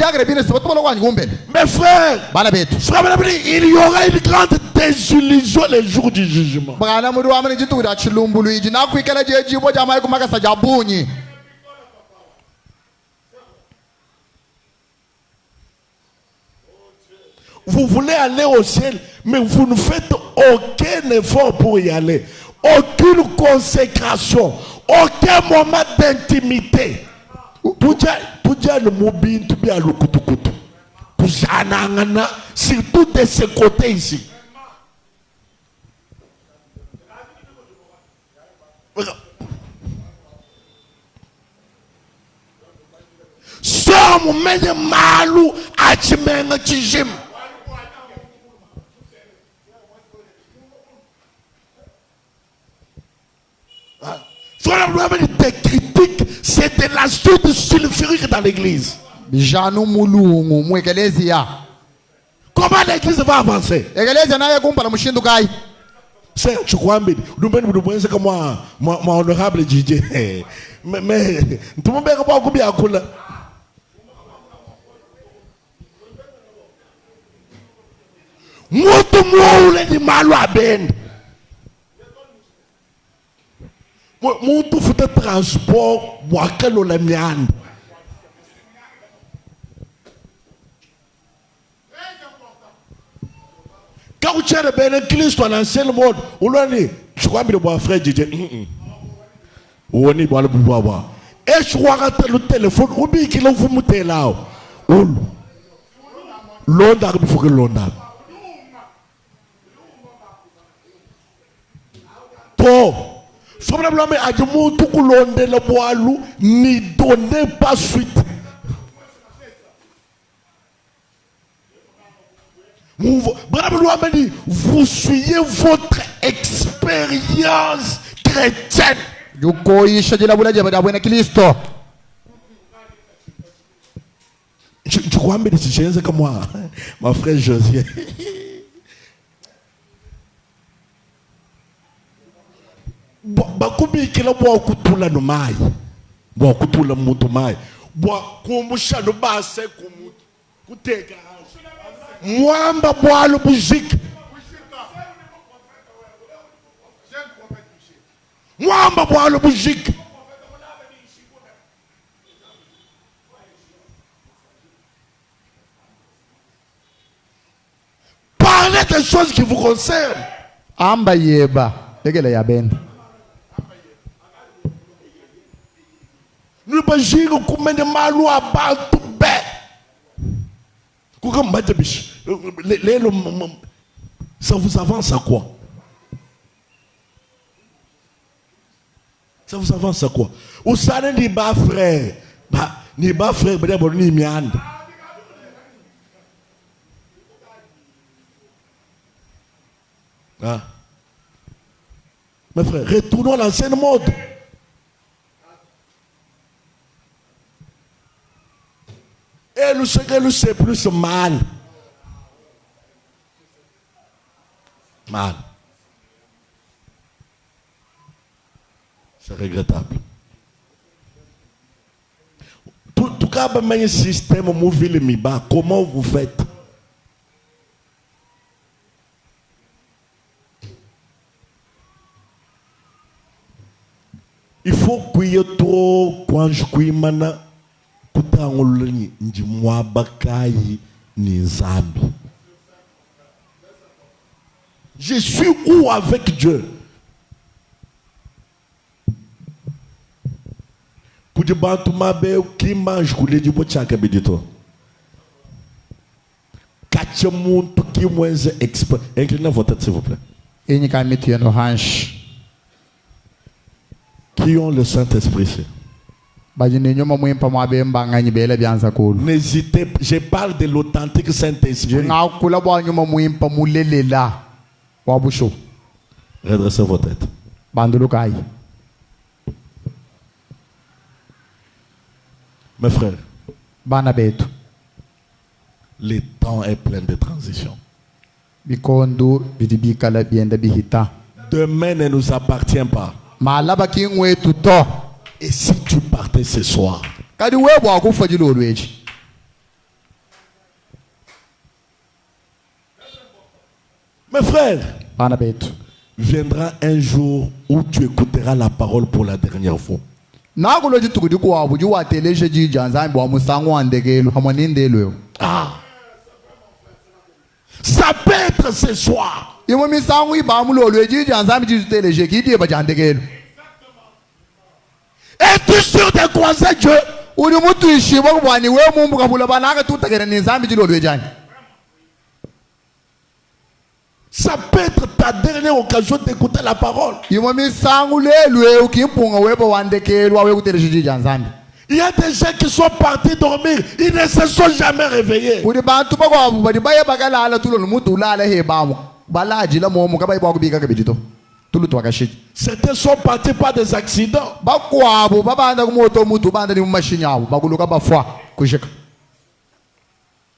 Mes frères, il y aura une grande désillusion les jours du jugement. Vous voulez aller au ciel, mais vous ne faites aucun effort pour y aller. Aucune consécration, aucun moment d'intimité. Surtout de ce côté ici. Sors mon meilleur malou à Chimène Tijim. Des critiques, c'est de l'azote sulfurique dans l'église. Comment l'église va avancer? C'est, tu crois, c'est comme moi, honorable DJ. Mais, tout le monde est pas combien à couleur. Moi, tout le monde est mal à ben. Mon tout fait de transport, moi, quel est le mien? Quand tu as le Christ dans l'ancien monde, je crois que mon frère dit, on est bon le pouvoir. Et je crois que le téléphone, ou bien qu'il a vous monter là. L'onde, il faut que l'onde. Toi, Fabrablement, à du monde tout l'onde le boalou, n'y donnez pas suite. Vous suivez votre expérience chrétienne. Tu crois que c'est comme moi, mon frère José. Bakubi kila bwa kutula no mai. Bwa kutula mutu mai. Bwa kumusha no base kumutu. Kuteka. Mwamba bwa lo bujik. Mwamba bwa lo bujik. Parlez des choses qui vous concernent. Amba yeba. Tegele ya ben. Nous ne pouvons pas de malou à bas tout bête. Ça vous avance à quoi? Ça vous avance à quoi? Ou ça n'est pas frère. Ni pas frère, ni miande. Ah. Mes frères, retournons à l'ancienne mode. Et le secret, c'est plus mal. Mal. C'est regrettable. Tout cas, un système mobile miba, comment vous faites? Il faut qu'il y ait trop quand je suis mana kutangoloni njimwa bakai nizambi. Je suis où avec Dieu? Pour dire bantu mabe qui mange koulé du bochaka bidito. Quatre monde qui moins expert. Inclinez votre tête s'il vous plaît. Qui ont le Saint-Esprit ici? N'hésitez pas, je parle de l'authentique Saint-Esprit. Redressez vos têtes. Mes frères, le temps est plein de transitions. Demain ne nous appartient pas. Et si tu partais ce soir, mes frères, viendra un jour où tu écouteras la parole pour la dernière fois. Ah. Ça peut être ce soir. Es-tu sûr de croiser Dieu? Ça peut être ta dernière occasion d'écouter la parole. Il y a des gens qui sont partis dormir, ils ne se sont jamais réveillés. Certains sont partis par des accidents.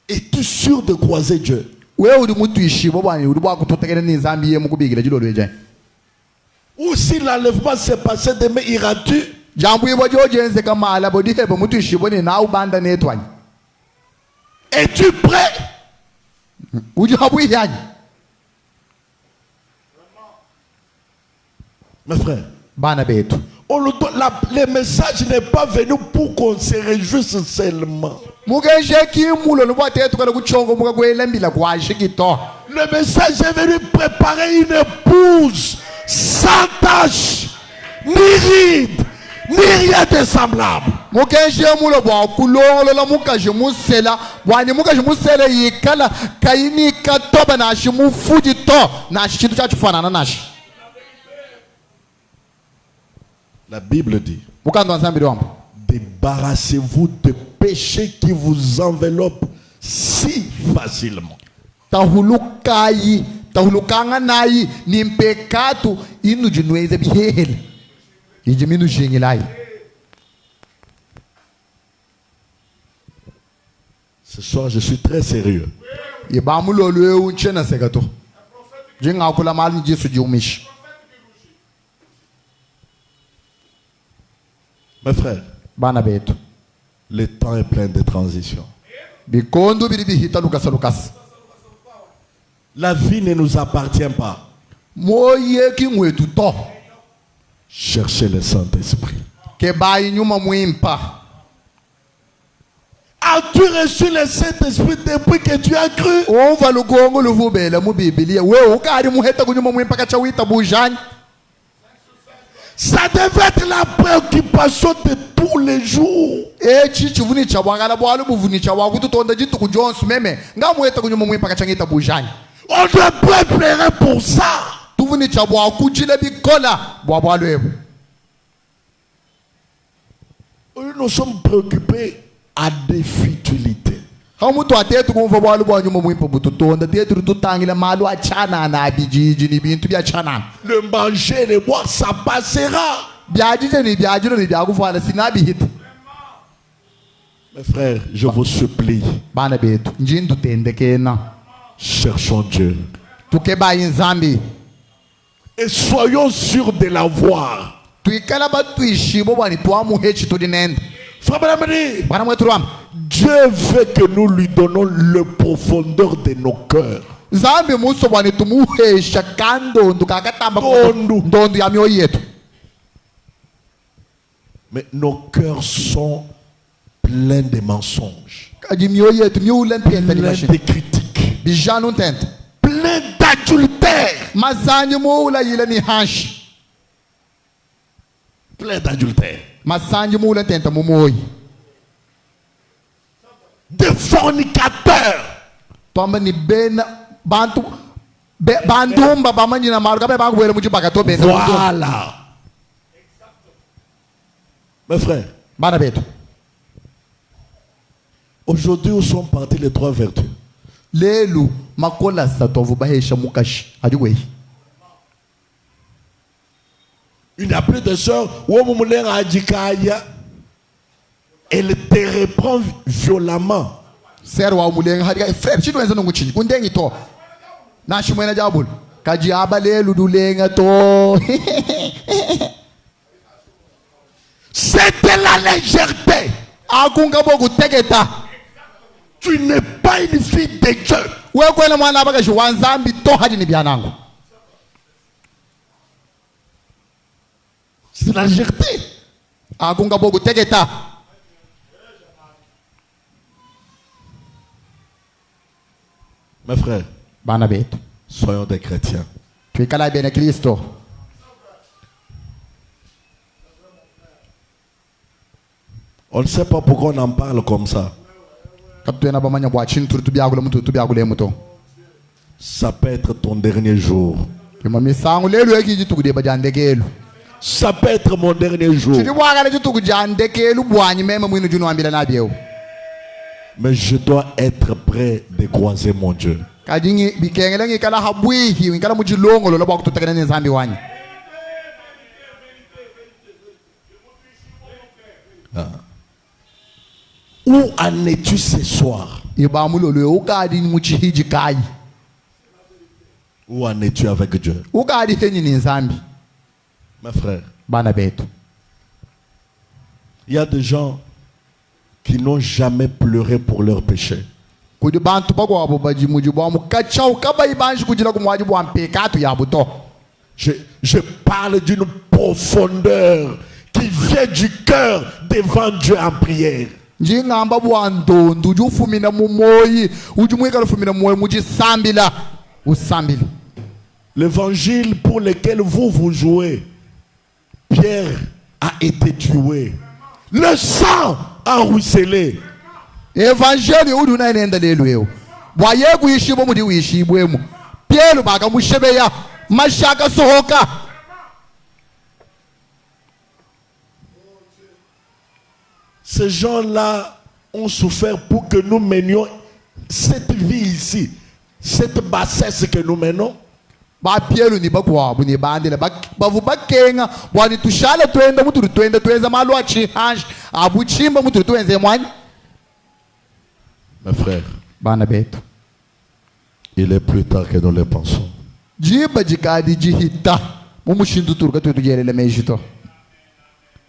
Es-tu sûr de croiser Dieu? Ou si l'enlèvement s'est passé demain, iras-tu? Es-tu prêt? Mes frères, le message n'est pas venu pour qu'on se réjouisse seulement. Le message est venu préparer une épouse sans tache, ni ride, ni rien de semblable. La Bible dit, débarrassez-vous de péchés qui vous enveloppent si facilement. Ce soir, je suis très sérieux. Mes frères, le temps est plein de transitions. La vie ne nous appartient pas. Cherchez le Saint-Esprit. As-tu reçu le Saint-Esprit depuis que tu as cru? Ça devait être la préoccupation de tous les jours. On doit préparer pour ça. Nous sommes préoccupés à des futilités. Le manger, le boire, ça passera. Mes frères, je vous supplie. Cherchons Dieu. Et soyons sûrs de l'avoir. Dieu veut que nous lui donnons le profondeur de nos cœurs. Mais nos cœurs sont pleins de mensonges, pleins de critiques, pleins d'adultère. Plein d'adultère, de fornicateurs, voilà. Mes frères, aujourd'hui où sont partis les trois vertus? Il n'y a plus de soeur. Elle te reprend violemment. C'était la légèreté. Tu n'es pas une fille de Dieu. C'est la légèreté. Mes frères, soyons des chrétiens. On ne sait pas pourquoi on en parle comme ça. Ça peut être ton dernier jour. Ça peut être mon dernier jour. Mais je dois être prêt de croiser mon Dieu. Où en es-tu ce soir? Où en es-tu avec Dieu? Mes frères, il y a des gens qui n'ont jamais pleuré pour leurs péchés. Je parle d'une profondeur qui vient du cœur devant Dieu en prière. L'évangile pour lequel vous jouez, Pierre a été tué. Le sang a ruisselé. Ces gens-là ont souffert pour que nous menions cette vie ici, cette bassesse que nous menons. Mes frères, il est plus tard que nous le pensons.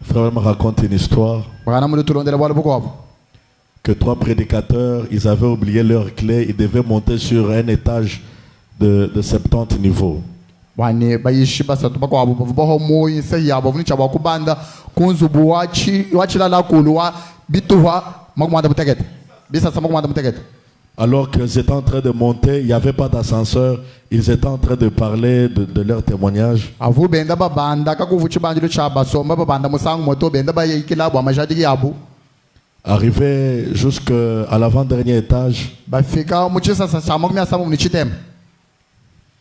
Frère me raconte une histoire que trois prédicateurs, ils avaient oublié leur clé, ils devaient monter sur un étage de 70 niveaux. Alors qu'ils étaient en train de monter, il n'y avait pas d'ascenseur, ils étaient en train de parler de leur témoignage. Arrivé jusqu'à l'avant-dernier étage,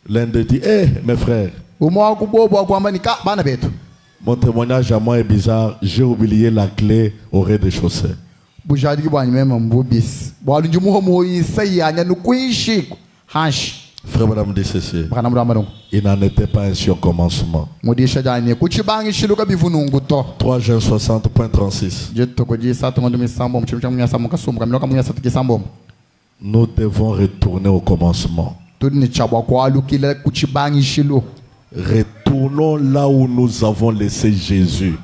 l'un d'eux dit: mes frères, Mon témoignage à moi est bizarre. J'ai oublié la clé au rez-de-chaussée. Frère, madame dit ceci. Il n'en était pas ainsi au commencement. 3 Jean 60.36. Nous devons retourner au commencement. Retournons là où nous avons laissé Jésus.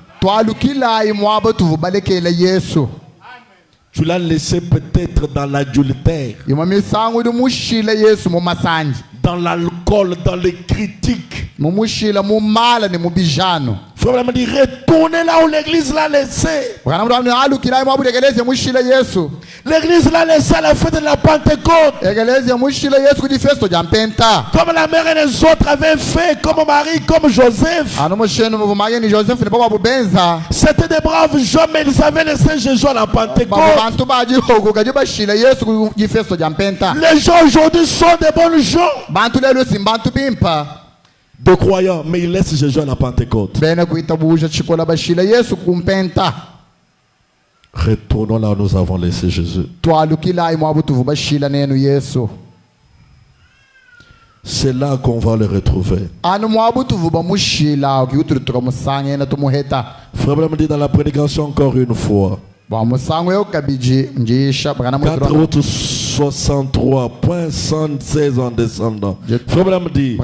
Tu l'as laissé peut-être dans l'adultère, dans l'alcool, dans les critiques. Frère, me dit retournez là où l'église l'a laissé. L'église l'a laissé à la fête de la Pentecôte. Comme la mère et les autres avaient fait, comme Marie, comme Joseph. C'était des braves gens, mais ils avaient laissé Jésus à la Pentecôte. Les gens aujourd'hui sont des bons gens, de croyants, mais ils laissent Jésus à la Pentecôte. Retournons là où nous avons laissé Jésus. C'est là qu'on va le retrouver. Frère me dit dans la prédication encore une fois. 4 routes 63.116 en descendant. Frère me dit.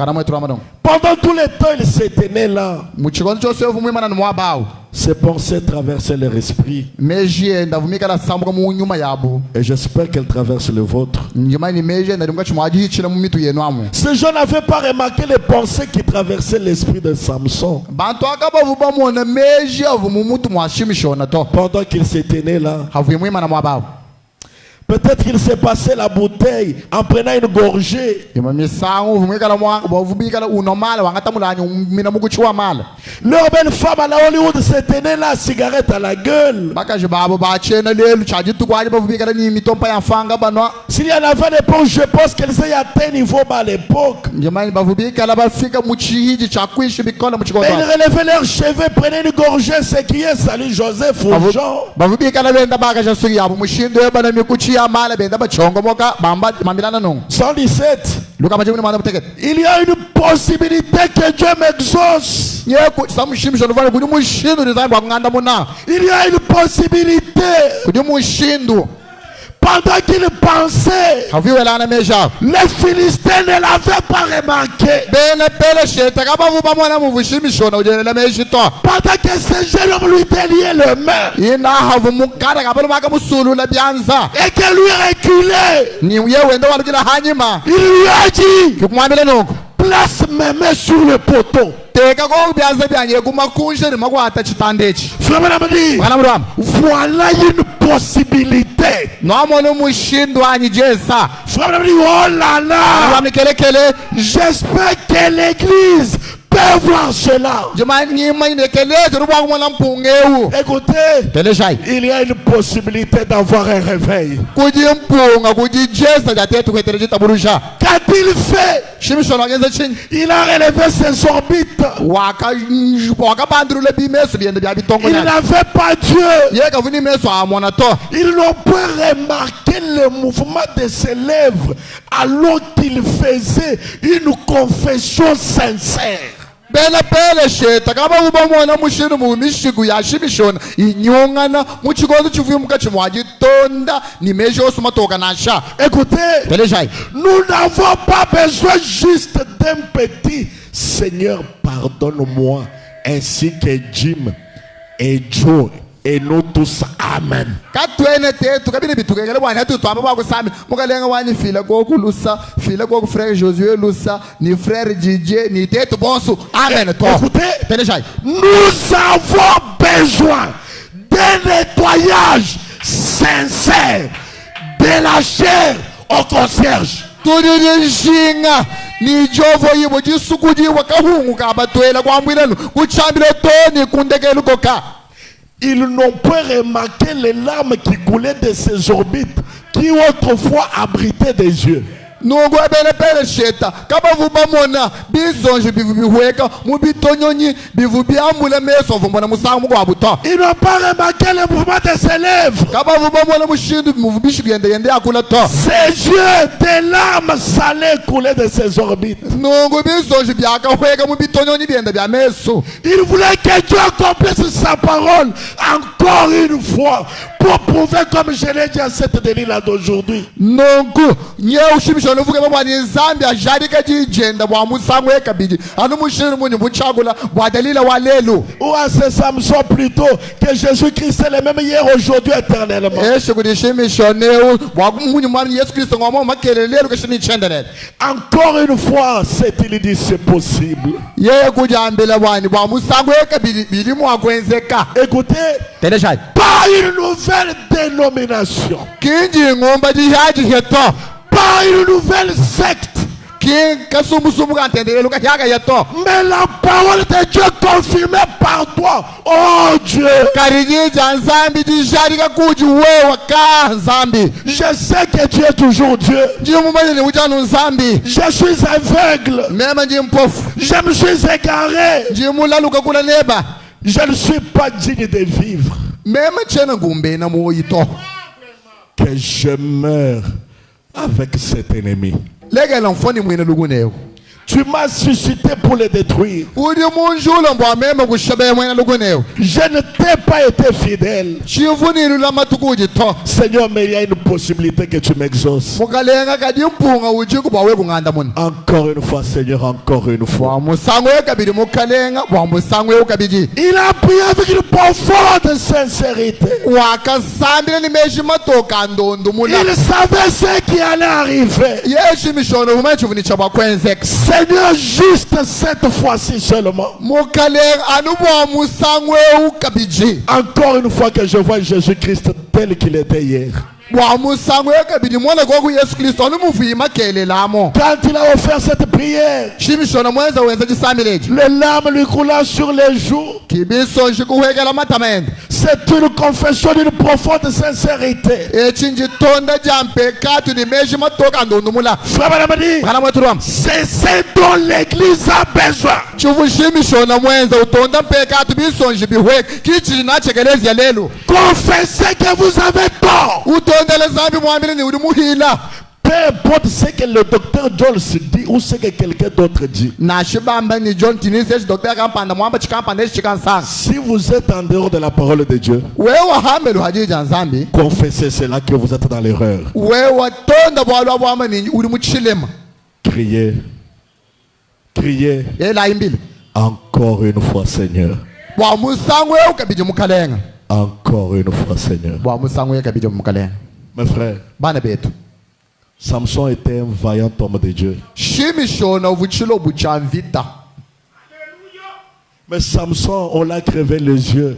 Pendant tout le temps, il s'était né là. Ses pensées traversaient leur esprit. Et j'espère qu'elles traversent le vôtre. Ces gens n'avaient pas remarqué les pensées qui traversaient l'esprit de Samson. Pendant qu'il s'était né là. Peut-être qu'il s'est passé la bouteille en prenant une gorgée. Leur belle femme à la Hollywood s'est tenue la cigarette à la gueule. S'il y en avait l'époque, je pense qu'elle s'est atteint niveau bas à l'époque. Et ils relevaient leurs cheveux, prenaient une gorgée, s'écriaient salut Joseph aux gens. 117. Il y a une possibilité que Dieu m'exauce. Il y a une possibilité. Pendant qu'il pensait, les Philistins ne l'avaient pas remarqué. Pendant que ce jeune homme lui déliait les mains et que lui reculait, il lui a dit, place mes mains sur le poteau. Voilà une possibilité. Oh là là, j'espère que l'église peut voir cela. Écoutez, il y a une possibilité d'avoir un réveil. Qu'a-t-il fait? Il a relevé ses orbites. Il n'avait pas Dieu. Il n'a pas remarqué le mouvement de ses lèvres alors qu'il faisait une confession sincère. Écoutez, nous n'avons pas besoin juste d'un petit Seigneur, pardonne-moi, ainsi que Jim et Joe et nous tous. Amen. Écoutez, nous avons besoin d'un nettoyage sincère de la chair au concierge. Ils n'ont pas remarqué les larmes qui coulaient de ses orbites qui autrefois abritaient des yeux. nungu ebele pele sheta kaba vuba mona bizonje bivu bihweka mubitonyonyi bivu biambule meso vumbona musangu kwa buto. Il n'a pas remarqué le mouvement de ses lèvres. Kaba vuba mona mushindu muvu bishu yende yende akula to. Ses yeux, des larmes salées coulaient de ses orbites. Nungu bizonje biaka hweka mubitonyonyi biende bia meso. Il voulait que Dieu accomplisse sa parole encore une fois pour prouver, comme je l'ai dit à cette délire-là d'aujourd'hui. Nungu nye ushimishono vuke babani Zambia jarika jijenda bwa musangu ekabiji anu mushiru munyu buchagula bwa dalila wa lelo. Ou à ce Samson plutôt que Jésus-Christ est le même hier, aujourd'hui, éternellement. Encore une fois, c'est-il dit, c'est possible. Écoutez, pas une nouvelle dénomination, pas une nouvelle secte, mais la parole de Dieu confirmée par toi, oh Dieu. Je sais que tu es toujours Dieu. Je suis aveugle. Je me suis égaré. Je ne suis pas digne de vivre. Que je meure avec cet ennemi. Tu m'as suscité pour le détruire. Je ne t'ai pas été fidèle. Seigneur, mais il y a une possibilité que tu m'exauces. Encore une fois, Seigneur, encore une fois. Il a prié avec une profonde sincérité. Il savait ce qui allait arriver. Seigneur, juste cette fois-ci seulement. Encore une fois que je vois Jésus-Christ tel qu'il était hier. Quand il a offert cette prière, les larmes lui coulent sur les joues. C'est une confession d'une profonde sincérité. C'est ce dont l'Église a besoin. Confessez que vous avez tort. Peu importe ce que le docteur Jones dit ou ce que quelqu'un d'autre dit. Si vous êtes en dehors de la parole de Dieu, confessez cela que vous êtes dans l'erreur. Criez. Criez. Encore une fois, Seigneur. Encore une fois, Seigneur. Mes frères, Samson était un vaillant homme de Dieu. Mais Samson, on l'a crevé les yeux.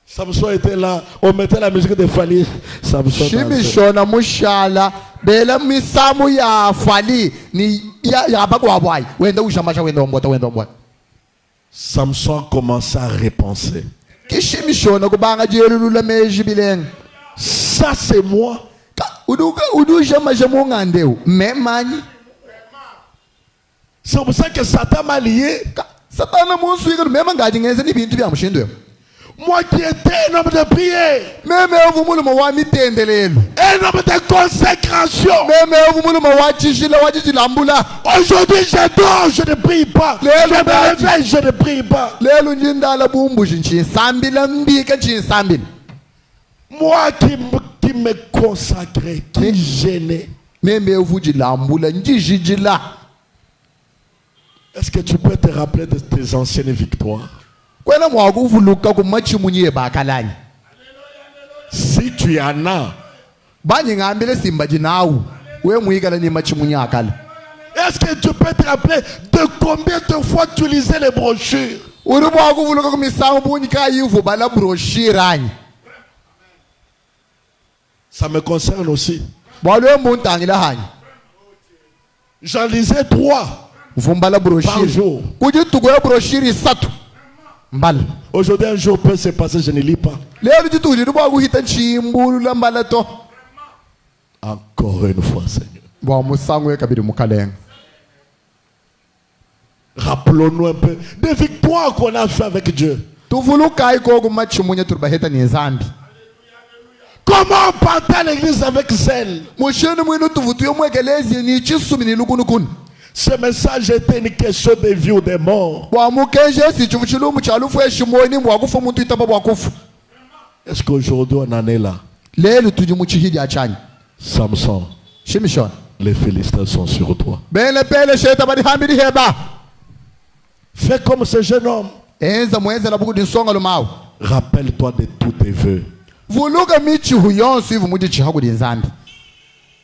Samson était là, on mettait la musique de Fali. Samson Samson commença à repenser. Ça c'est moi. C'est pour ça que Satan m'a lié. Moi qui étais un homme de prière, un homme de consécration. Aujourd'hui je dors, je ne prie pas. Je me réveille, je ne prie pas. Moi qui me consacrais, qui gênais. Est-ce que tu peux te rappeler de tes anciennes victoires? Si tu en as, est-ce que tu peux te rappeler de combien de fois tu lisais les brochures? Ça me concerne aussi. J'en lisais 3 par jour. Aujourd'hui, un jour peut se passer, je ne lis pas. Encore une fois, Seigneur. Rappelons-nous un peu des victoires qu'on a fait avec Dieu. Comment partir à l'église avec zèle? Ce message était une question de vie ou de mort. Est-ce qu'aujourd'hui on en est là? Samson, les félicitations sur toi. Fais comme ce jeune homme. Rappelle-toi de tous tes vœux.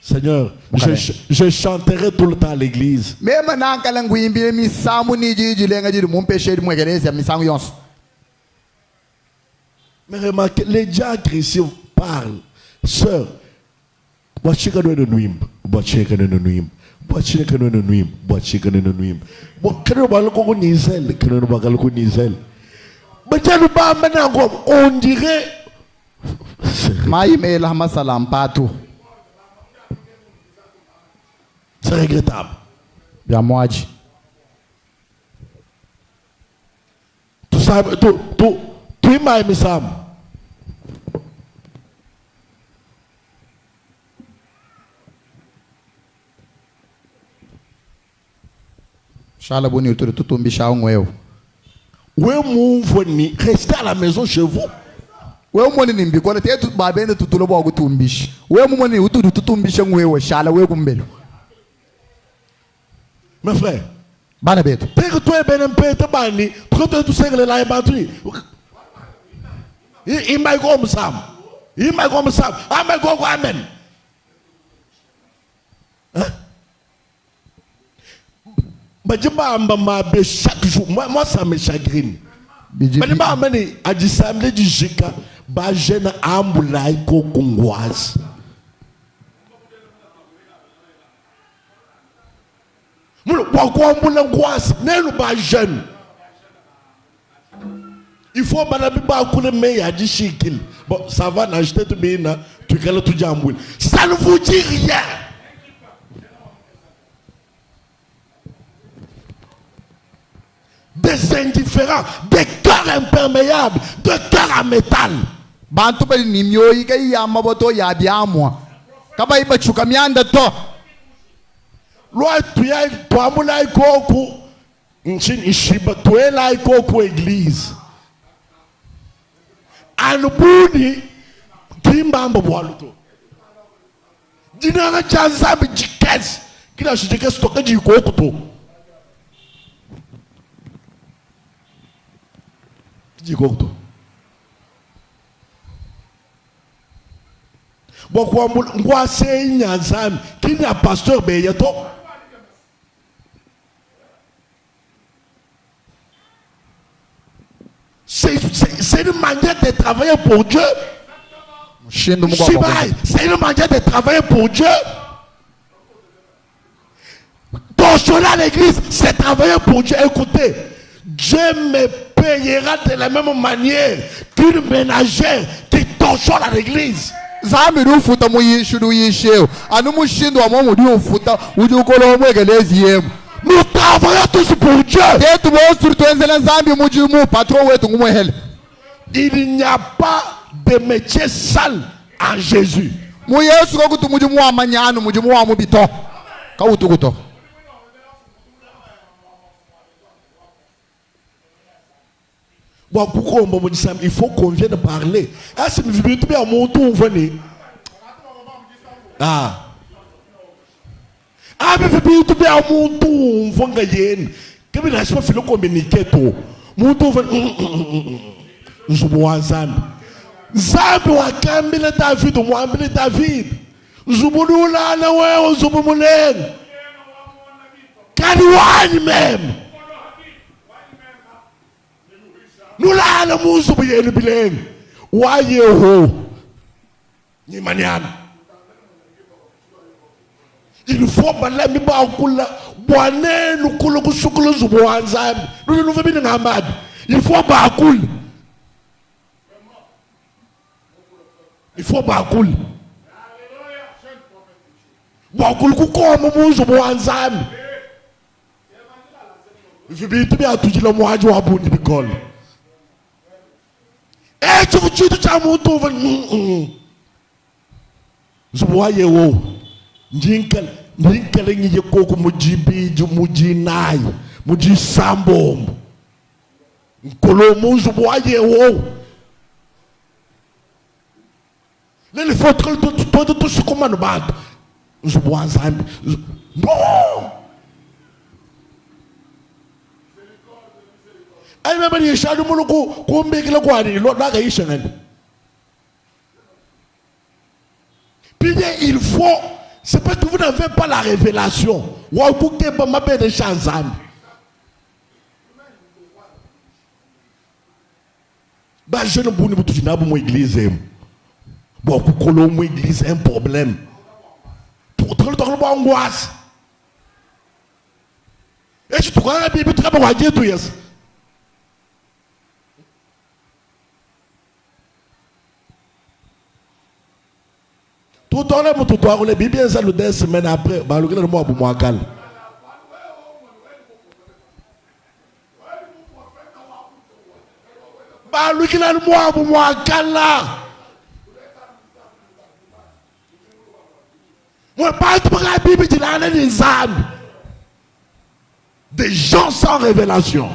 Seigneur, je chanterai tout le temps à l'église. Mais remarquez, les diacres ici parlent. Sœur, on dirait c'est regrettable. Tout ça, tout m'aime ça. Restez à la maison chez vous. Mes frères, chaque jour, moi ça me chagrine. Il faut bon, ça va n'acheter tout bien, tu calmes tout jamboul. Ça ne vous dit rien. Des indifférents, des cœurs imperméables, des cœurs en métal. Église. Anubuni kimbamba bwaluto. Dinanga chanza bijikes. Kila shijikes toka jikokuto. Jikokuto. Bokwa ngwa se nyanzam kina pasteur beyato. C'est une manière de travailler pour Dieu. C'est une manière de travailler pour Dieu. Torcher à l'église, c'est travailler pour Dieu. Écoutez, Dieu me payera de la même manière qu'une ménagère qui torche à l'église. Nous travaillons tous pour Dieu. Il n'y a pas de métier sale en Jésus. Il faut qu'on vienne parler. Ah. Ah, mais tu peux avoir mon tour, on va gagner. Comme il a pas fait le communiquer tout. Mon tour va. Je vois Zambi. Zambi wa kambile David, moi ambile David. Zubulula na wewe zubumulen. Kaniwani même. Nous là le musu biyeni bileng. Waye ho. Ni maniana. Il faut parler mi ba kula. Bwane nukulu kusukulu zubu Zambi. Nous nous venons ngambadi. Il faut bakul. Il faut bakul. Bakul kukoma muzo mwanzami. Vibitu bya tujila mwaji wa bundi bikol. Chitu cha muntu zuwaye wo. Njinkale ngiye koko mujibiju mujinai. Mujisambom. Nkolo muzo zuwaye wo. Lele fotre todo se comando bado. Zuwanzambi. Non! Ay même ni shadu muluku ko mbekila kwani lo daga yishangani. Puis il faut, c'est parce que vous n'avez pas la révélation. Wa kuke ba mabe de chanzambi. Ba jeune bouni butu na bu mo église. Bon kukolo mo église un problème. Pour le temps de angoisse. Et je trouve que la Bible très bien dit tout yes. Tout le temps, tout le la Bible, ça le 10 semaines après, bah, le gars, le mois pour moi, calme. Bah, le gars, le mois pour moi, calme là. Moi, pas pour la Bible, il a des âmes. Des gens sans révélation.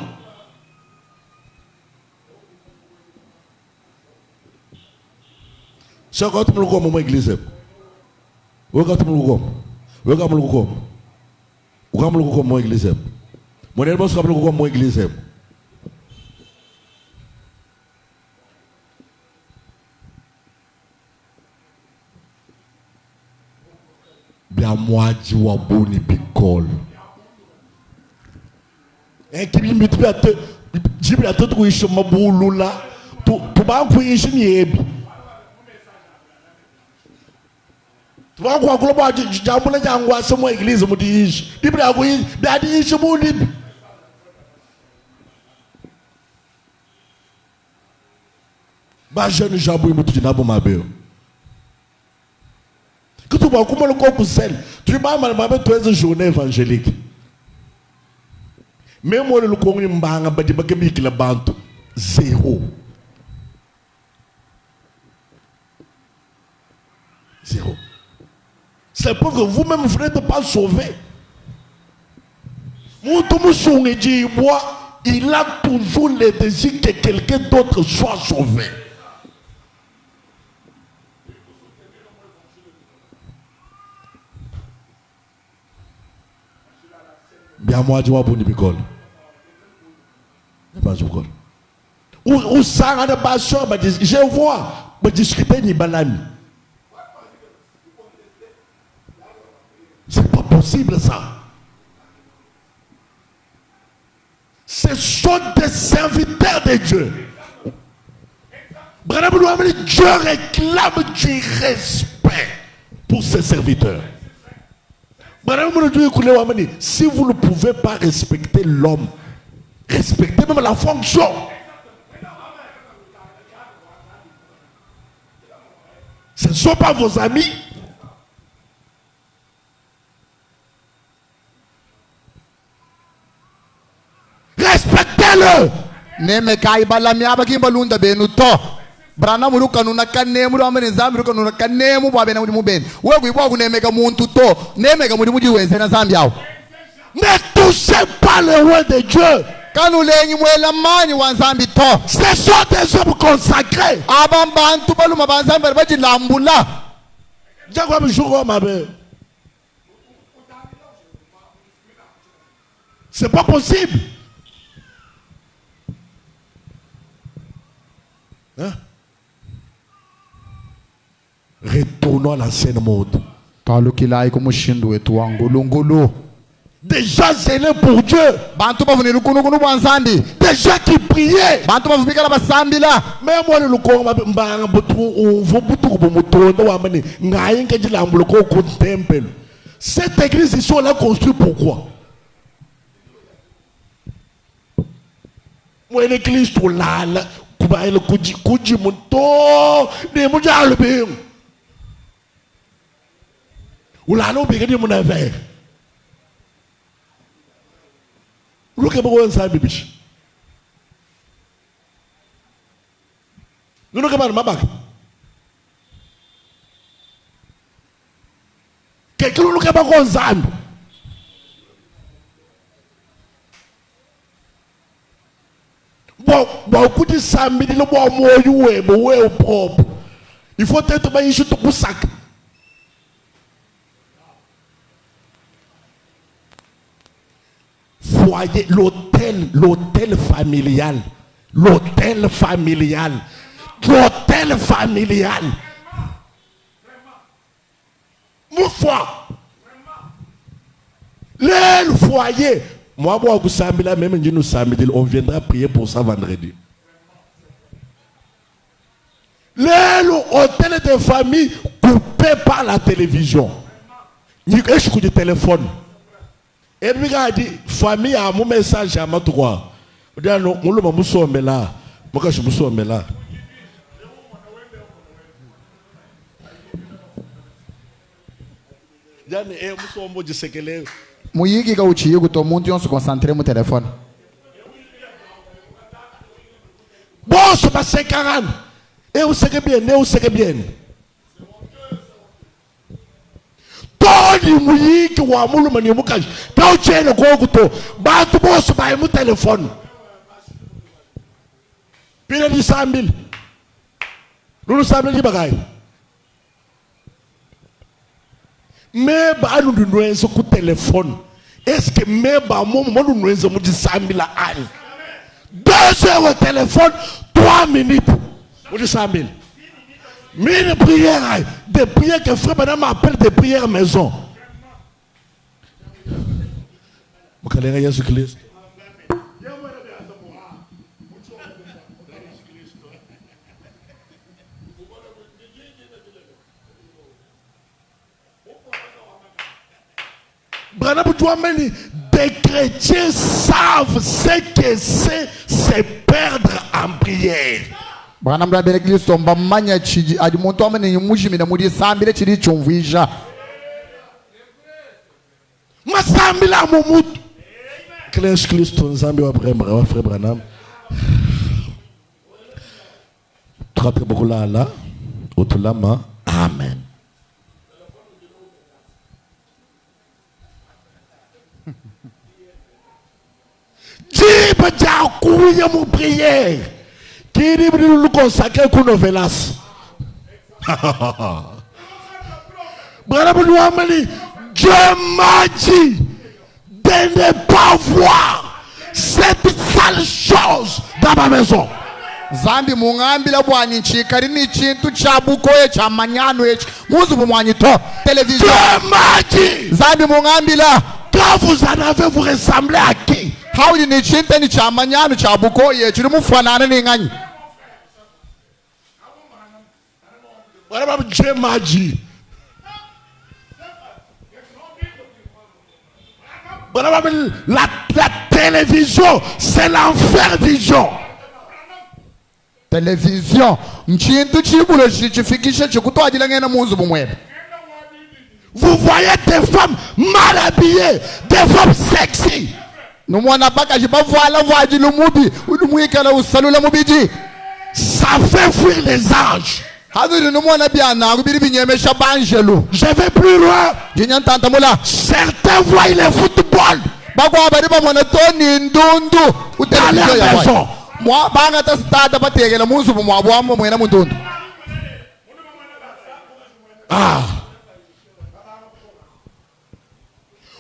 C'est quand tu me le vois, mon église. Quand tu me le vois, quand tu me le vois, quand tu me le vois, mon église. Mon église, quand tu me le vois, mon église. Bien moi, tu vois, bon, et picole. Et qui me met à te dire à tout où je m'aboule là, tout bas où je n'y ai. Tu vas voir comment j'amène j'envoie sur mon église, me dis, il peut avoir bien dit je m'en libre. Bah jeune jambou me dit n'abo ma belle. Que tu vois comment le corps sel, tu m'as mal toi une journée évangélique. Même moi le corps mbanga badi bakemi ki la bantu zéro. Zéro. C'est pour que vous-même vous n'êtes pas sauvés. Il a toujours le désir que quelqu'un d'autre soit sauvé. Bien moi, je vois pour Nicole. Ou ça, je vois, mais discuter ni banane. C'est pas possible ça. Ce sont des serviteurs de Dieu. Dieu réclame du respect pour ses serviteurs. Si vous ne pouvez pas respecter l'homme, respectez même la fonction. Ce ne sont pas vos amis. Respectez-le. Neme kai balami abaki balunda benu to. Brana mulu kanuna kanemu amene zambi kanuna kanemu bwa bena mu ben. Wewe ibwa kuneme ka muntu to. Neme ka mudimuji wenze na zambi yawo. Ne touchez pas le roi de Dieu. Kanulenyi mwela mani wa zambi to. Ce sont des hommes consacrés. Abambantu baluma banzambi baji lambula. Jagwa mjoko mabe. C'est pas possible. Hein? Retournons à l'ancienne mode. Des gens zélés pour Dieu. Des gens qui priaient. Mais moi, le cette église, ils sont là construits pourquoi? Moi l'église tout là kuba ele kuji munto ne mujalo bing. Ulalo bing ni munave. Look at what I'm bibish. Look at my back. Quelqu'un look at my gonzam. Bon, coup de samedi, le bois moyen, mais propre. Il faut être bien juste pour sac. Foyer, l'hôtel familial. L'hôtel familial. L'hôtel familial. Mon foi. Le foyer. Moi, même nous samedi, on viendra prier pour ça vendredi. L'hôtel de famille coupé par la télévision. Il y a un téléphone. Et puis, il a dit, famille a mon message à ma droite. Il dit, non, je me suis là. Je me suis là. Muyiki ka uchiye kuto muntu yonse concentré mu telefone. Bon, c'est pas 50. Et vous savez bien. Tony muyiki wa mulu mani mukaji. Pa uchele kwa kuto. Ba tu boss ba mu telefone. Pina di 100,000. Nous savons di bagay. Mais bah nous nous sommes téléphone. Est-ce que mais bah moi nous sommes dit 100,000 à 2 heures au téléphone, 3 minutes. Vous dit 100,000. Mais des prières que frère madame appelle des prières maison. Vous connaissez Jésus-Christ. Des chrétiens savent ce que c'est se perdre en prière. Branham la l'église tomba manya chiji adi muntu amene yimushimira muri sambire chiri chumvisha. Masambila mumutu. Christ Christ nzambi wa frère Branham. Trape beaucoup là otulama. Amen. Diba ja kuya mu prière. Qui dit nous consacrer pour nos velas. Branham nous a dit, Dieu m'a dit de ne pas voir cette sale chose dans ma maison. Zambi mungambila bwani chikari ni chintu chabukoye cha manyano echi muzu bumwanyi to télévision. Dieu m'a dit. Zambi mungambila quand vous en avez, vous ressemblez à qui? How ni chintu ni cha manyano chabukoye chiri mufanana ni ngani. Dieu m'a dit. La télévision, c'est l'enfer vision. Télévision, nchintu chibulo chifikisha chikutwajila ngena muzu bumwebe. Vous voyez des femmes mal habillées, des femmes sexy. Numwana baka jibavala vaji lumubi, ulumuikala usalula mubiji. Ça fait fuir les anges. Je vais plus loin. Certains voient le football dans la maison. Ah.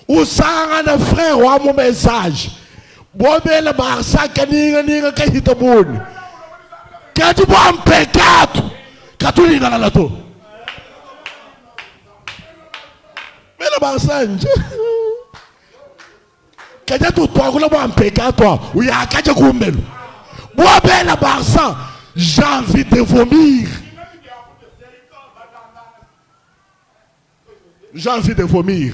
Où ça un frère ou mon message. Bobel Barça Kaninga Kahitaboun. Quand tu vois un pécat. Katuli dans la to. Mais le Barsange. Quand tu toi un pécat toi. Ou il y a kaja kumbelu. Moi ben la Barsan. J'ai envie de vomir. J'ai envie de vomir.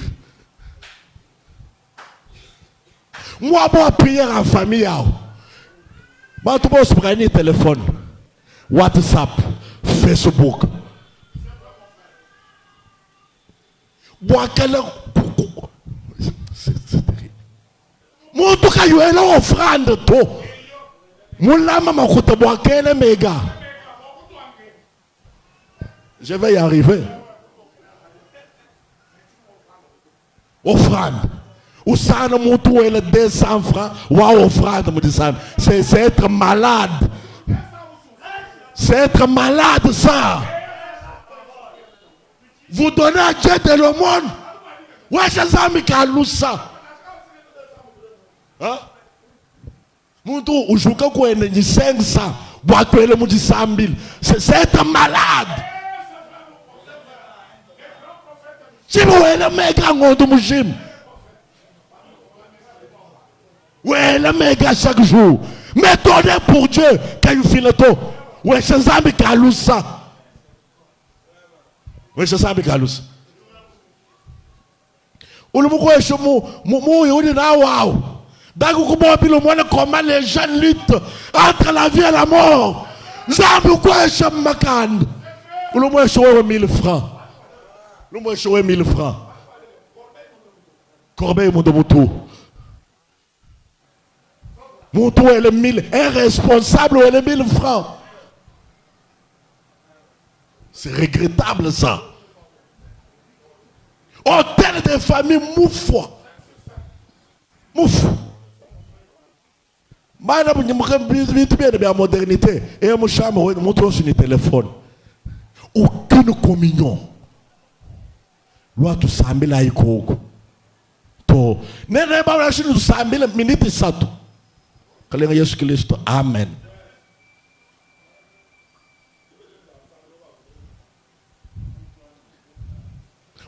Moi, bon prière en famille. Mas tu podes pegar no telefone, WhatsApp, Facebook. Boakela. Muito caiu ela ofranda to. Mulama makuta boakela mega. Je vais y arriver. Offrande. O sana muito ele 200 francs. Ou offrande me dit c'est être malade. C'est être malade ça. Vous donnez à Dieu de l'aumône. Ouais, c'est ça, mais ça. Hein? Muito o juca com ele de 500. Boato ele me dit 100 000. C'est être malade. Si vous voulez mega ngondo mujim. Ouais, le méga chaque jour. Mais donnez pour Dieu quand il fait le tour. Ouais, c'est ça, mais calous ça. Oui, c'est ça, mais calous. Ou le moukou est mou yoni na waouh. D'accord, comment les jeunes luttent entre la vie et la mort. Zambi quoi est makan. Ou le mou est 1000 francs. Le mou est 1000 francs. Corbeil mon domoto. Mon tour est le 1000. Un responsable est le 1000 francs. C'est regrettable ça. Hôtel de famille moufou. Moufou. Madame, je me bien de la modernité. Et je me chambre, je montre sur le téléphone. Aucune communion. Loi tout ça, mais là, il faut. To. N'est pas la Chine, tout ça, mais la minute, ça tout. Jésus Christ, amen.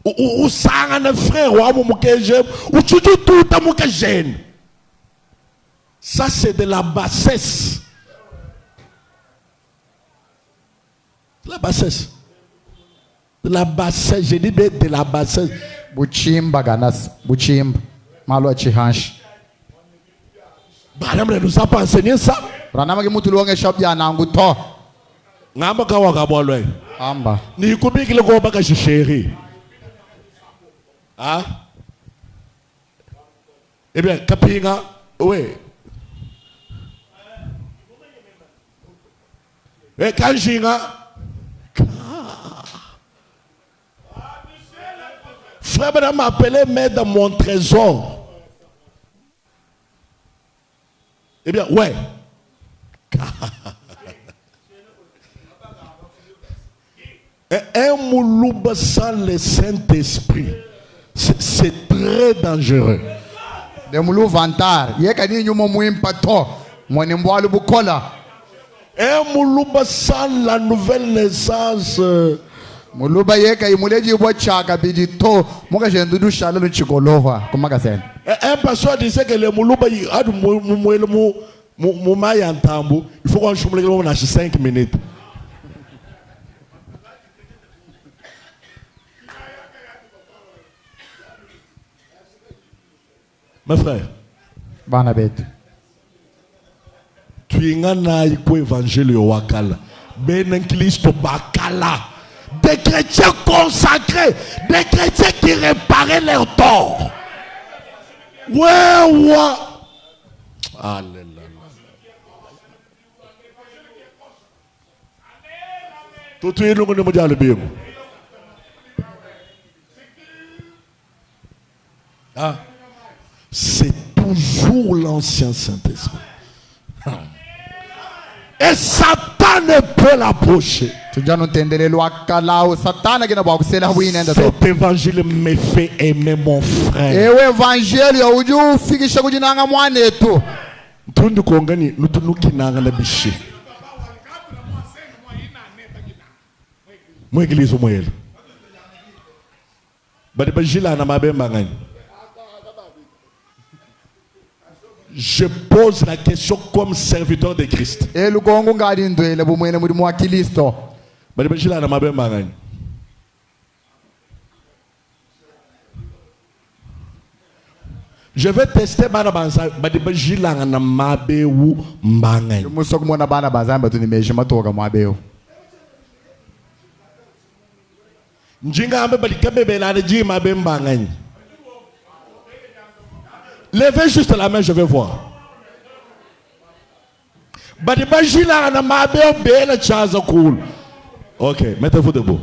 Ou sang un frère ou amour que j'aime ou tu dis tout amour que j'aime. Ça c'est de la bassesse. La bassesse. De la bassesse, je dis de la bassesse. Buchimba ganas, buchimba. Malo chihansh. Madame ne nous a pas enseigné ça. Ranama ki mutu luonge shop ya nangu to. Ngamba kawa kabolwe. Amba. Ni kubi kile ko baka chéri. Ah? Eh bien, kapinga, oui. Eh, kanjinga. Frère Bernard m'a appelé mettre dans mon trésor. Eh bien, ouais. Un moulouba sans le Saint-Esprit, c'est très dangereux. De moulou vantar, yekani nyumo muimpato, mwenembwalu bukola. Un moulouba sans la nouvelle naissance. Muluba yeka imuleji bochaka bidito, muka jendudu shalalo chikoloha, kumaka sen. Un pasteur disait que le moulouba il a du mouma yantambu, il faut qu'on choumle le monde 5 minutes. Mes frères, tu es un évangile au Wakala. Ben Christ Bakala. Des chrétiens consacrés, des chrétiens qui réparaient leurs torts. Ouais. Alléluia. Tout est le monde mondial bien. Ah. C'est toujours l'ancien Saint-Esprit. Et Satan ne peut l'approcher. Cet évangile me fait aimer mon frère. Je pose la question comme serviteur de Christ. Je vais tester bana banza badiba jilanga na mabewu mbanga. Muso kumona bana bazamba tunimeje matoka mwabeo. Njinga ambe balikabe belane ji mabe mbanga. Levez juste la main, je vais voir. Badiba jilanga na mabewu bela chaza cool. OK, mettez-vous debout.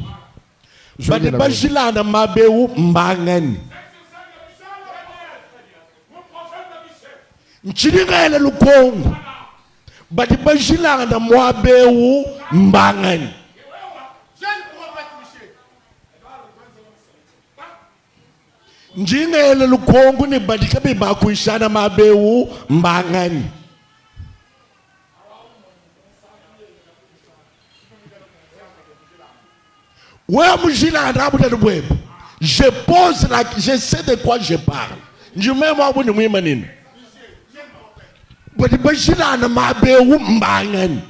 Badiba jilanga na mabewu mbanga. Nchiringele lukongo bati bajilanga na mwabewu mbangani njingele lukongo ni bati kabi bakuishana mabewu mbangani ouais mujilanga abuda lubweb je pose la je sais de quoi je parle njime mwabu ni mwimanini bati bajilana mabewu mbangani.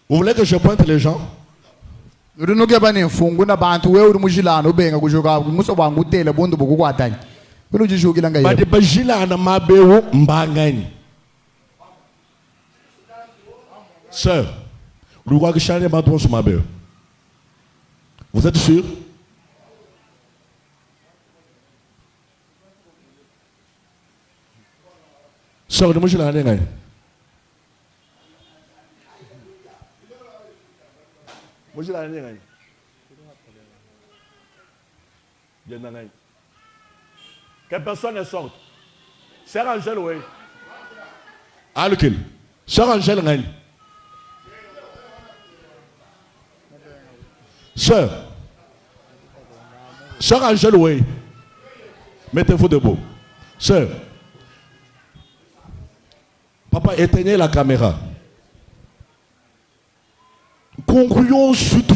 Vous voulez que je pointe les gens? Urunugebane mfungu na bantu wewe uri mujilana ubenga kujoka muso wangu tele bondo bukukwatanya. Kuno jishukila ngaye. Bati bajilana mabewu mbangani. Sœur, vous croyez que Charles est battu sur mabewu? Vous êtes sûr? Sœur, de moi je l'ai regardé. Moi je l'ai regardé. Bien dans quelle personne est sorte? Sœur Angèle, oui. Ah, lequel? Sœur Angèle, oui. Sœur Angèle, oui. Mettez-vous debout. Sœur, papa, éteignez la caméra. Concluons surtout.